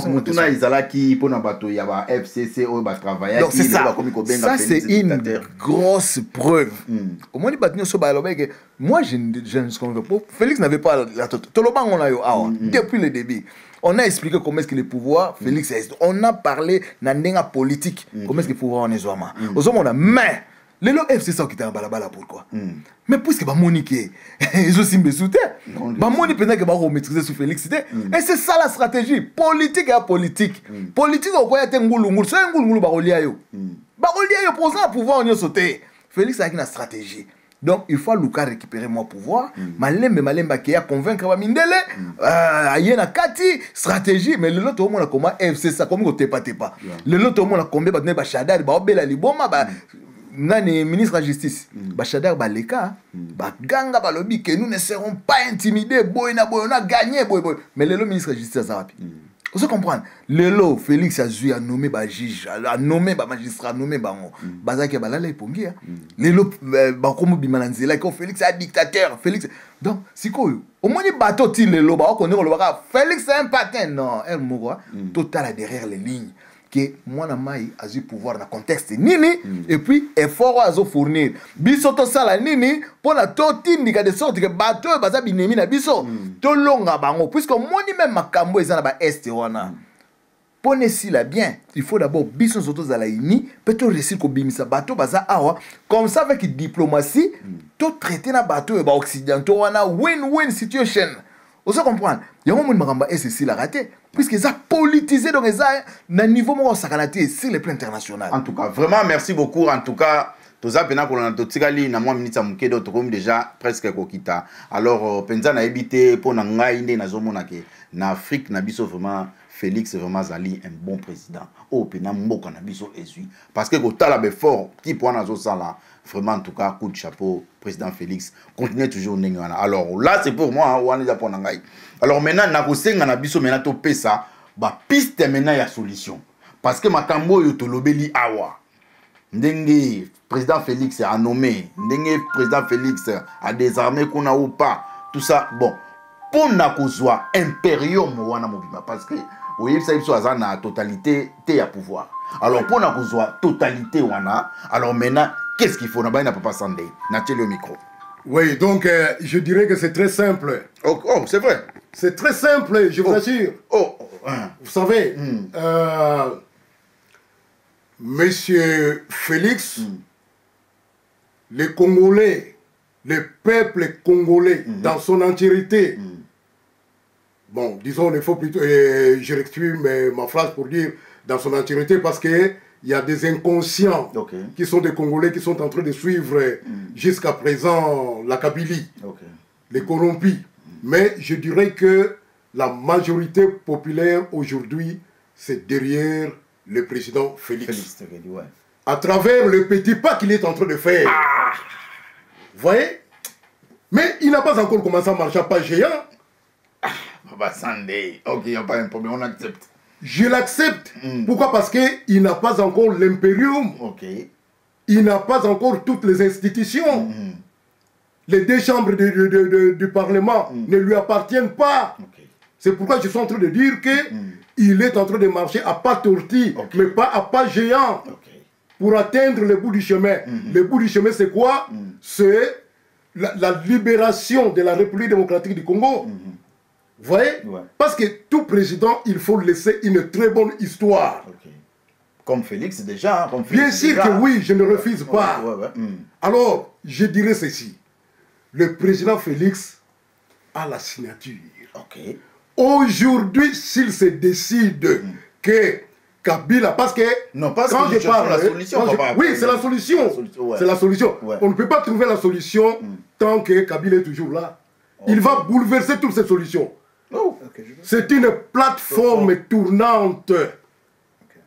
Mutuna Izalaki pour Nabato Yaba FCC ou travailler.
Donc c'est ça. Ça c'est une grosse preuve. Au moins moi je ne comprends pas. Félix n'avait pas la depuis le début. On a expliqué comment est-ce que le pouvoir Félix est. On a parlé de politique. Comment est-ce que le pouvoir en est zoama. Mais les FC ça qui était en balabala pourquoi? Mais puisque Monique ils aussi me soutiennent. Monique peut-être que va maîtriser sous Félix et c'est ça la stratégie politique et politique. Politique au quoi était ngulungul, c'est ngulungul barolia yo. Barolia yo pour ça pouvoir on y sauter. Félix a une stratégie. Donc il faut Luka récupérer mon pouvoir, malemba qui a convaincre Mindele, ayena kati stratégie mais le lot au monde a comment FC ça comme côté pas. Le lot au monde a combien ba Bachadar ba obela liboma ba nani ministre de la justice Bachadar baleka baganga balobi que nous ne serons pas intimidés boyna gagné mais le ministre de la justice a vous comprenez le Félix a nommé ba juge a nommé ba magistrat nommé bango bazaki balala epongi le ba komo bimananzela que Félix est dictateur Félix donc si quoi au moins les bateaux ti le ba connaît le ba Félix c'est un patin non elle mourra total derrière les lignes que moi na mai a eu pouvoir dans contexte nini et puis effort à fournir biso to sala nini pour la totindika de sorte que bateau baza binemi na biso to longa bango puisque moni même makambo ezana ba est wana pone si la bien il faut d'abord biso soto za la ini peut-être réussir ko bimisa bateau baza awa comme ça avec diplomatie to traiter na bateau ba occidentaux wana win-win situation. Vous comprenez? Il y a un monde qui a raté. Puisqu'ils ont politisé, donc ils ont un niveau sur le plan international.
En tout cas, vraiment, merci beaucoup. En tout cas, tous les gens qui ont déjà presque kokita. Alors, Penza n'a habité pour n'engainer en Afrique, vraiment. Félix vraiment Zali un bon président. Oh, pena mboka na biso ezui. Parce que quand la fort qui point na ça là, vraiment en tout cas coup de chapeau président Félix. Continuez toujours n'engana. Alors là c'est pour moi on est pour nangai. Alors maintenant na kosenga na biso maintenant to pesa ba piste maintenant ya solution. Parce que makambo yo to lobeli awa. Ndenge président Félix a nommé, ndenge président Félix a désarmé qu'on a ou pas. Tout ça bon. Pour na kozwa impérium wana mobima parce que oui, ça y a la totalité de pouvoir. Alors, pour la totalité, alors maintenant, qu'est-ce qu'il faut? On n'a pas s'en le micro.
Oui, donc je dirais que c'est très simple.
Oh, c'est vrai.
C'est très simple, je vous assure. Vous savez, Monsieur Félix, les Congolais, le peuple congolais dans son entièreté, bon, disons, il faut plutôt, je rectifie ma phrase pour dire dans son entièreté parce qu'il y a des inconscients qui sont des Congolais qui sont en train de suivre jusqu'à présent la Kabylie, les corrompus. Mais je dirais que la majorité populaire aujourd'hui, c'est derrière le président Félix. À travers le petit pas qu'il est en train de faire. Vous voyez? Mais il n'a pas encore commencé à marcher à pas géant.
Ok, il n'y a pas un problème, on accepte.
Je l'accepte. Pourquoi? Parce qu'il n'a pas encore l'impérium. Il n'a pas encore toutes les institutions. Les deux chambres du Parlement ne lui appartiennent pas. C'est pourquoi je suis en train de dire qu'il est en train de marcher à pas tortille, mais pas à pas géant. Pour atteindre le bout du chemin. Le bout du chemin, c'est quoi? C'est la libération de la République démocratique du Congo. Vous voyez? Parce que tout président, il faut laisser une très bonne histoire.
Comme Félix déjà. Comme
Félix bien sûr déjà. Que oui, je ne refuse pas. Alors, je dirais ceci. le président Félix a la signature.
Ok.
Aujourd'hui, s'il se décide que Kabila, parce que
non, parce
quand
que
je parle,
la solution,
oui, c'est la solution.
Ouais.
C'est la solution.
Ouais.
On ne peut pas trouver la solution tant que Kabila est toujours là. Okay. Il va bouleverser toutes ces solutions. Oh. Okay, c'est une plateforme tournante.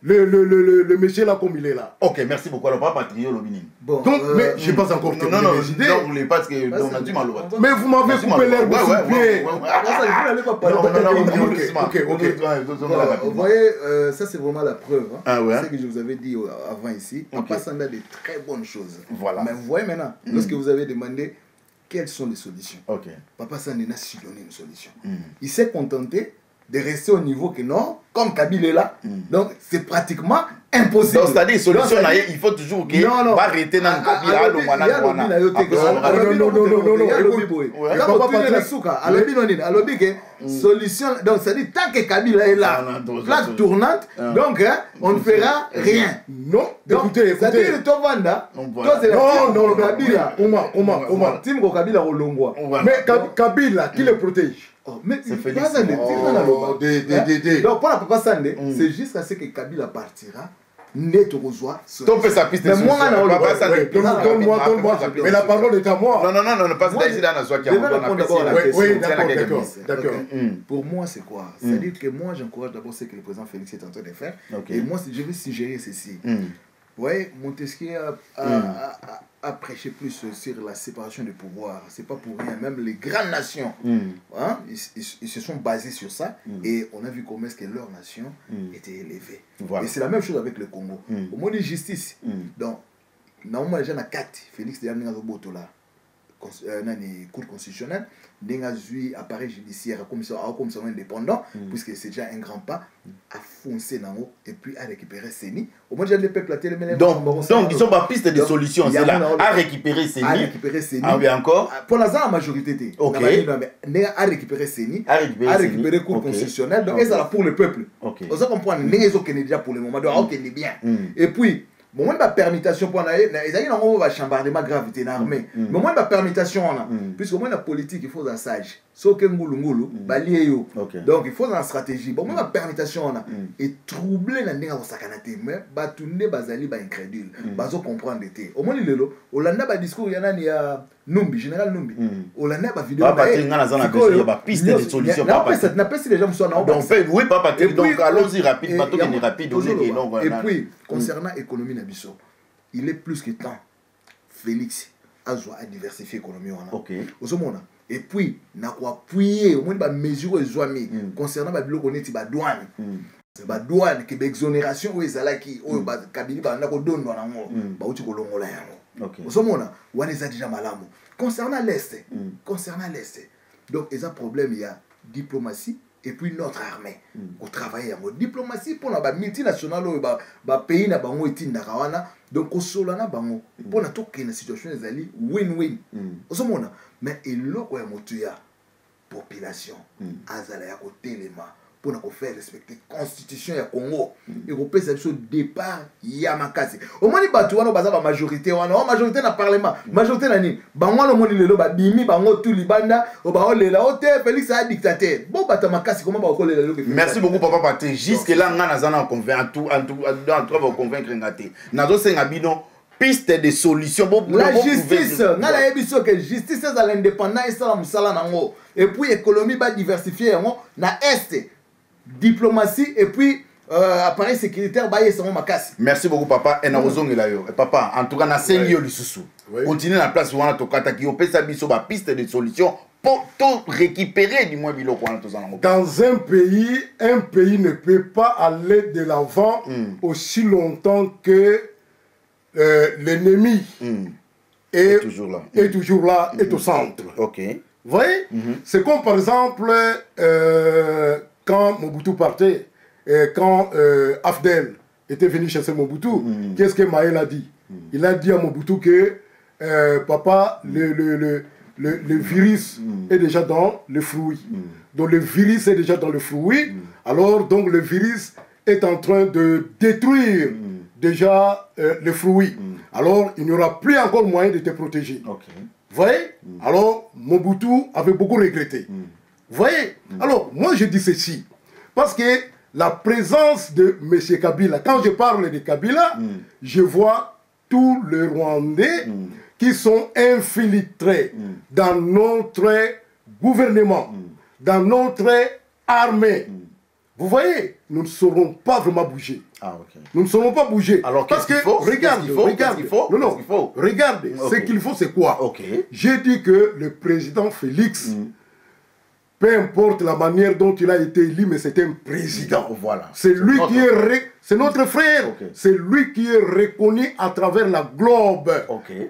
Le monsieur là comme il est là.
Ok, merci beaucoup. Alors, pas Patriot Lobinin.
Bon, donc, mais je n'ai pas encore terminé mes idées.
Non, vous ne parce que on a dit mal.
Mais vous m'avez coupé l'herbe sous le pied.
Vous voyez, ça c'est vraiment la preuve.
C'est
ce que je vous avais dit avant ici. Papa Sanda a des très bonnes choses.
Voilà.
Mais vous voyez maintenant, lorsque vous avez demandé quelles sont les solutions,
okay.
Papa Sanda n'a su donner une solution. Il s'est contenté de rester au niveau que non, comme Kabila est là, donc c'est pratiquement impossible.
Donc c'est-à-dire, solution, il faut toujours qu'il va arrêter dans Kabila.
Solution, donc c'est-à-dire tant que Kabila est là, plaque tournante, donc on ne fera rien.
Non, écoutez,
c'est-à-dire le Tovanda,
non, Kabila, comment
Timko Kabila Rolongwa.
Mais Kabila, qui le protège?
Mais
c'est Félix.
Donc
pour la Papa Sandé, c'est juste à ce que Kabila partira. Net au rejoint.
Sa piste.
Mais moi, mais la parole est à moi.
Non, pas ça ici dans la soirée qui a
d'accord.
Pour moi, c'est quoi? C'est-à-dire que moi, j'encourage d'abord ce que le président Félix est en train de faire. Et moi, je vais suggérer ceci. Vous voyez, Montesquieu a prêché plus sur la séparation des pouvoirs. C'est pas pour rien. Même les grandes nations, ils se sont basés sur ça. Et on a vu comment est-ce que leur nation était élevée.
Voilà.
Et c'est la même chose avec le Congo. Au moins de justice. Donc, normalement, les gens ont 4. Félix de Yamina Zoboto là. Cour constitutionnelle, d'un appareil judiciaire comme ça indépendant, puisque c'est déjà un grand pas, à foncer dans haut et puis à récupérer Séni. Au moins, j'ai le peuple à télé.
Donc, ils sont pas piste de solution, c'est là, à récupérer Séni. Ah oui, encore.
Pour l'instant, la majorité.
Ok.
À récupérer Séni, à récupérer Cour constitutionnelle, donc, et ça là pour le peuple. On se comprend, les autres qui sont déjà pour le moment, donc, ok, est bien. Et puis, bon, moi, la permutation pour aller, ils ont un chambardement grave dans l'armée. Mais moi, la permutation, puisque moi, la politique, il faut un sage. Sauf que Ngoulou, donc il faut une stratégie. Bon, moi, la permutation, et troubler la nègre au sakanate, mais Batunde, Bazali, incrédule. Bazo comprendre l'été. Au moins, il est là. Olanda, ba discours, il y a Numbi, général Numbi. Olanda, ba vidéo.
Papa, il y a piste de solution.
Papa, n'a pas si les gens sont en
donc, oui, papa, donc allons-y rapide, rapide.
Et puis, concernant l'économie Nabiso, il est plus que temps. Félix a diversifié l'économie.
Ok.
Et puis, n'a quoi appuyer au moins des mesures concernant la douane. La douane, qui est exonération, ou qui Kabili ba ndako dondo na ngo, ba uti ko longola yango.
OK.
Osomona, wana za déjà malamu. Concernant l'Est, donc il y a un problème, il y a diplomatie et puis notre armée au travail en diplomatie pour la multinationale pays na bango etinda kawana donc au solana bango pour na toke na situation ezali win-win. Osomona, mais eloko ya motu ya population azala ya kotelema pour nous faire respecter la constitution du Congo. Et qu'on peut faire départ Yamakasi. Au moins, les battus, on a la majorité, on a la majorité dans le Parlement. Majorité dans le Bango, le monde, le Bimi, Bango, tout Libanda, au Baron, le Laote, Félix a dictateur. Bon, Batamakasi, comment on va le
merci beaucoup, papa Patrick. Jusque là, on a convaincu, en tout cas, convaincre Ngate. Nazo Sengabino, piste de solution.
La justice, on a la justice, c'est l'indépendance, et ça, et puis, l'économie va diversifier, na Est. Diplomatie et puis appareil sécuritaire baye sama makasi.
Merci beaucoup papa et na ozongela yo. Papa en tout cas na sengi yo lisusu. Continuez la place wana tokata ki opesa biso ba piste de solution pour tout récupérer du moins biloko wana tozana.
Dans un pays ne peut pas aller de l'avant aussi longtemps que l'ennemi est toujours là, est au centre.
OK.
Vous voyez? C'est comme par exemple quand Mobutu partait, quand Afdel était venu chercher Mobutu, qu'est-ce que Maël a dit? Il a dit à Mobutu que papa, le virus est déjà dans le fruit. Donc le virus est déjà dans le fruit. Alors donc le virus est en train de détruire déjà le fruit. Alors il n'y aura plus encore moyen de te protéger.
Okay.
voyez? Alors, Mobutu avait beaucoup regretté. Vous voyez? Alors, moi, je dis ceci. Parce que la présence de M. Kabila, quand je parle de Kabila, je vois tous les Rwandais qui sont infiltrés dans notre gouvernement, dans notre armée. Vous voyez, nous ne saurons pas vraiment bouger.
Ah, okay.
Nous ne saurons pas bouger.
Alors,
parce que, regarde, ce qu'il faut, c'est quoi? J'ai dit que le président Félix, peu importe la manière dont il a été élu, mais c'est un président.
Voilà.
C'est lui qui est... C'est notre frère. C'est lui qui est reconnu à travers la globe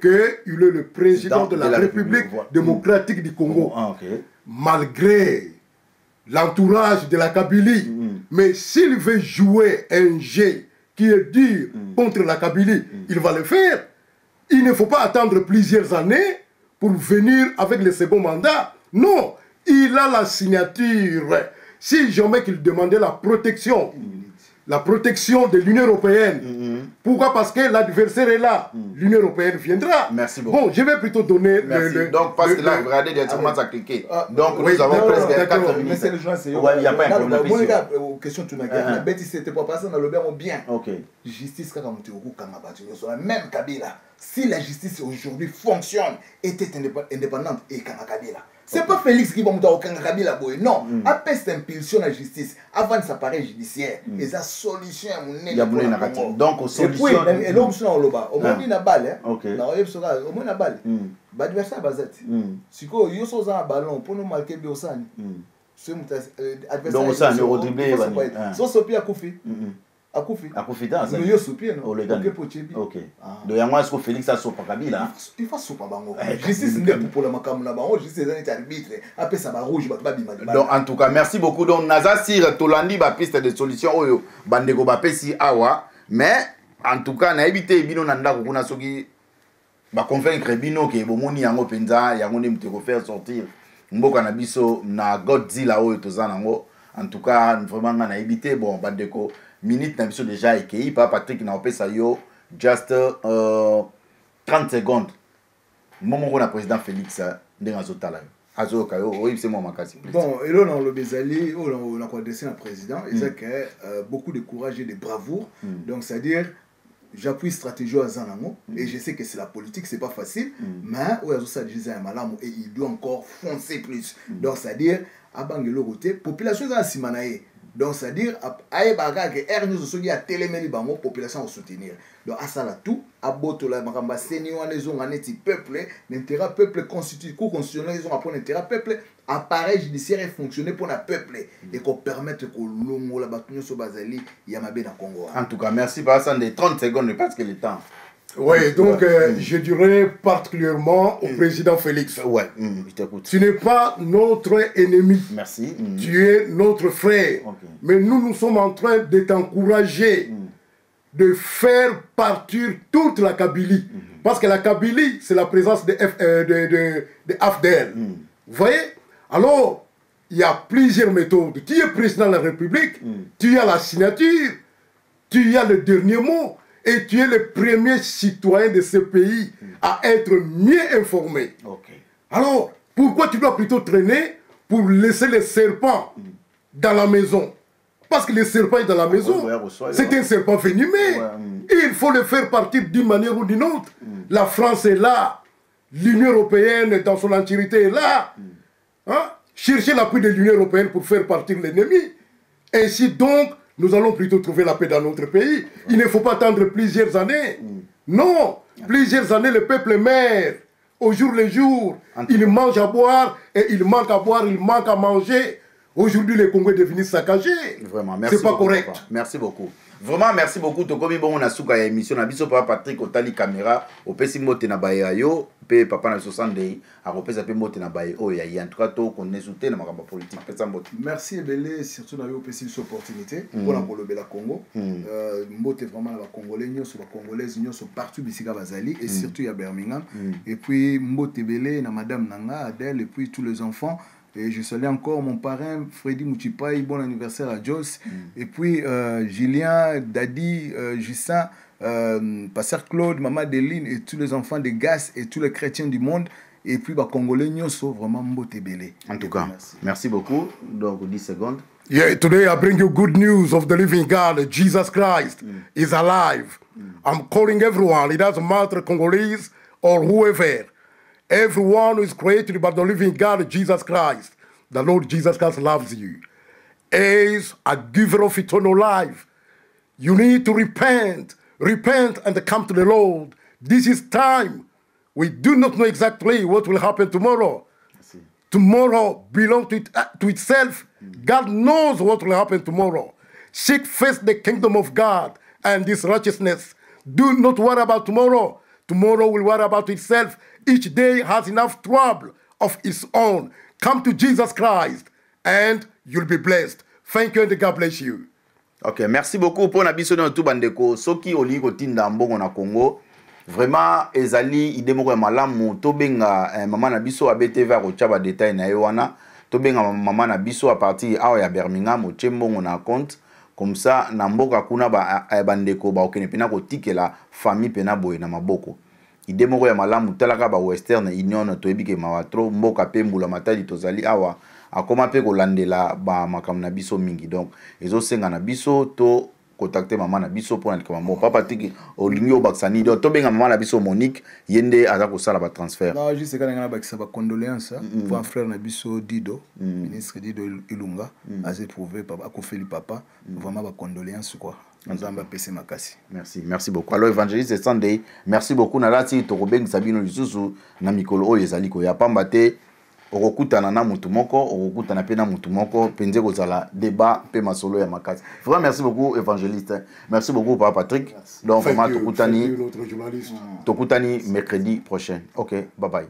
qu'il est le président de la République démocratique du Congo. Malgré l'entourage de la Kabylie. Mais s'il veut jouer un jeu qui est dur contre la Kabylie, il va le faire. Il ne faut pas attendre plusieurs années pour venir avec le second mandat. Non, il a la signature. Si jamais qu'il demandait la protection de l'Union européenne. Pourquoi? Parce que l'adversaire est là. L'Union européenne viendra.
Merci beaucoup.
Bon, je vais plutôt donner...
Donc, parce que là, regardez, directement, ça a cliqué. Donc, nous avons presque 4 minutes.
Mais c'est le joint, c'est...
Il n'y a pas un problème.
Moi, les gars, question tu n'as pas. Bêtise, c'était pas passé dans le bien. Justice, quand on même Kabila. Si la justice aujourd'hui fonctionne, était indépendante, et Kabila. C'est pas Félix qui va me dire au Kabila boy. Non, après cette impulsion à la justice, avant de s'appareil judiciaire, et sa solution à mon nez.
Donc, solution.
Et l'homme sur le bas, au moins il a balle, au moins il a balle. L'adversaire basette. Si quoi, il y a un ballon pour nous marquer Biosani.
Donc, ça, nous redribbler.
So, Sopi a Koufi. Akufi
danse.
Nous soupir non.
OK. Donc yango est-ce que Félix a sopa Kabila?
Il fa sopa bango. Justice n'est pour la makamu na bango, justice est arbitre. Après ça va rouge ba bima.
Donc en tout cas, merci beaucoup. Donc naza sir tolandi ba piste de solution oyo bandeko ba pesi awa, mais en tout cas na éviter bino na ndako kuna soki ba convaincre bino ke bomoni yango penza yango ne muteko faire sortir mboka na biso na Godzilla oyo tozana ngo. En tout cas, vraiment na éviter bon bandeko minute na biso déjà ekei pa Patrick na opesa yo just 30 secondes momo na président Félix ndenga zotala azo kayo oui c'est moi makasi.
Bon et là on le bezali on a quoi dessiner un président et c'est que beaucoup de courage et de bravoure. Donc c'est à dire j'appuie stratégie à Zanango et je sais que c'est la politique, c'est pas facile, mais ouais ça disait un malam et il doit encore foncer plus. Donc c'est à dire à Bangelo côté population dans Simanae. Donc, c'est-à-dire, aïe baga que R nous aussi a téléméli bango population à soutenir. Donc, à ça là tout, à botola maramba senior les ont en éti peuple, l'intérêt peuple constitue coup constitutionnel ils ont appris l'intérêt peuple, appareil judiciaire est fonctionné pour la peuple et qu'on permette que l'homme la bataille sur Bazali yamabe dans Congo.
En tout cas, merci par ça des 30 secondes parce que le temps.
Oui, donc je dirais particulièrement au président Félix.
Ouais, je t'écoute.
Tu n'es pas notre ennemi.
Merci.
Tu es notre frère. Mais nous sommes en train de t'encourager de faire partir toute la Kabylie. Parce que la Kabylie, c'est la présence de AFDL. Vous voyez? Alors, il y a plusieurs méthodes. Tu es président de la République, tu as la signature, tu as le dernier mot. Et tu es le premier citoyen de ce pays à être mieux informé. Alors, pourquoi tu dois plutôt traîner pour laisser les serpents dans la maison? Parce que le serpent est dans la maison. C'est un serpent venimeux. Il faut le faire partir d'une manière ou d'une autre. La France est là. L'Union européenne, dans son entièreté, est là. Chercher l'appui de l'Union européenne pour faire partir l'ennemi. Ainsi donc, nous allons plutôt trouver la paix dans notre pays. Il ne faut pas attendre plusieurs années. Non, plusieurs années, le peuple meurt. Au jour le jour, il mange à boire et il manque à boire, il manque à manger. Aujourd'hui, le Congo est devenu saccagé.
Vraiment, merci.
C'est pas
beaucoup,
correct.
Papa. Merci beaucoup. Vraiment, merci beaucoup. Tokomi bon on a souka émission na biso papa Patrick otali caméra opesi mote na baye yo pe papa na 60 day a repesa pe mote na baye o ya en tout cas to connaît souté na makamba politique pesa mote.
Merci Ebele surtout na yo opesi cette opportunité pour la kolobela Congo. Mbote vraiment na congolais nyonso ba congolaises nyonso partout bisika bazali et surtout ya Birmingham et puis mbote Ebele na madame Nanga Adèle et puis tous les enfants. Et je salue encore mon parrain Freddy Mouchipai, bon anniversaire à Jos. Et puis Julien, Dadi, Justin, Pasteur Claude, Maman Deline et tous les enfants de Gas et tous les chrétiens du monde. et puis bah Congolais nyonso vraiment mbote belé.
En tout cas, merci beaucoup. Donc 10 secondes.
Yeah, today I bring you good news of the living God. Jesus Christ is alive. I'm calling everyone. It doesn't matter Congolese or whoever. Everyone who is created by the living God, Jesus Christ. The Lord Jesus Christ loves you. Is a giver of eternal life. You need to repent. Repent and come to the Lord. This is time. We do not know exactly what will happen tomorrow. Tomorrow belongs to itself. God knows what will happen tomorrow. Seek first the kingdom of God and His righteousness. Do not worry about tomorrow. Tomorrow will worry about itself. Each day has enough trouble of its own. Come to Jesus Christ and you'll be blessed. Thank you and God bless you.
Ok, merci beaucoup pour la biso de tout bandeko. Soki oli ko tinda mbongo na Congo. Vraiment ezali idemoko ya malamu to benga mama na biso ABTV ko chaba détail na yowana. To benga mama na biso à partir awa ya Birmingham o chembongo na compte. Comme ça na mboka kuna ba bandeko ba okene pena ko tikela famille pena boye na maboko. Idemoko ya malamu talaka ba Western Union to ebike mawatro mboka pembula matali tozali awa. Akoma pe ko landela ba makam na biso mingi. Donc ezo senga na biso to contacter maman na biso pour na mon papa tiki olingi obaksani do to benga maman na biso Monique yende aza ko sala ba transfert.
Non, juste quand on a bakisa ba condoléances pour un frère na biso Dido, ministre Dido Ilunga, a éprouvé papa a kofeli papa, vraiment ba condoléances quoi. Nzamba pese makasi.
Merci, merci beaucoup. Alors évangéliste Sunday, merci beaucoup na lati to ko benga Sabino lisusu na mikolo oyo ezali ko ya pamba te. Okokutana na mutu moko, okokutana pe na mutu moko, penze kozala débat pe masolo ya makasi. Vraiment merci beaucoup évangéliste. Merci beaucoup papa Patrick. Donc vraiment tokutani mercredi prochain. OK, bye bye.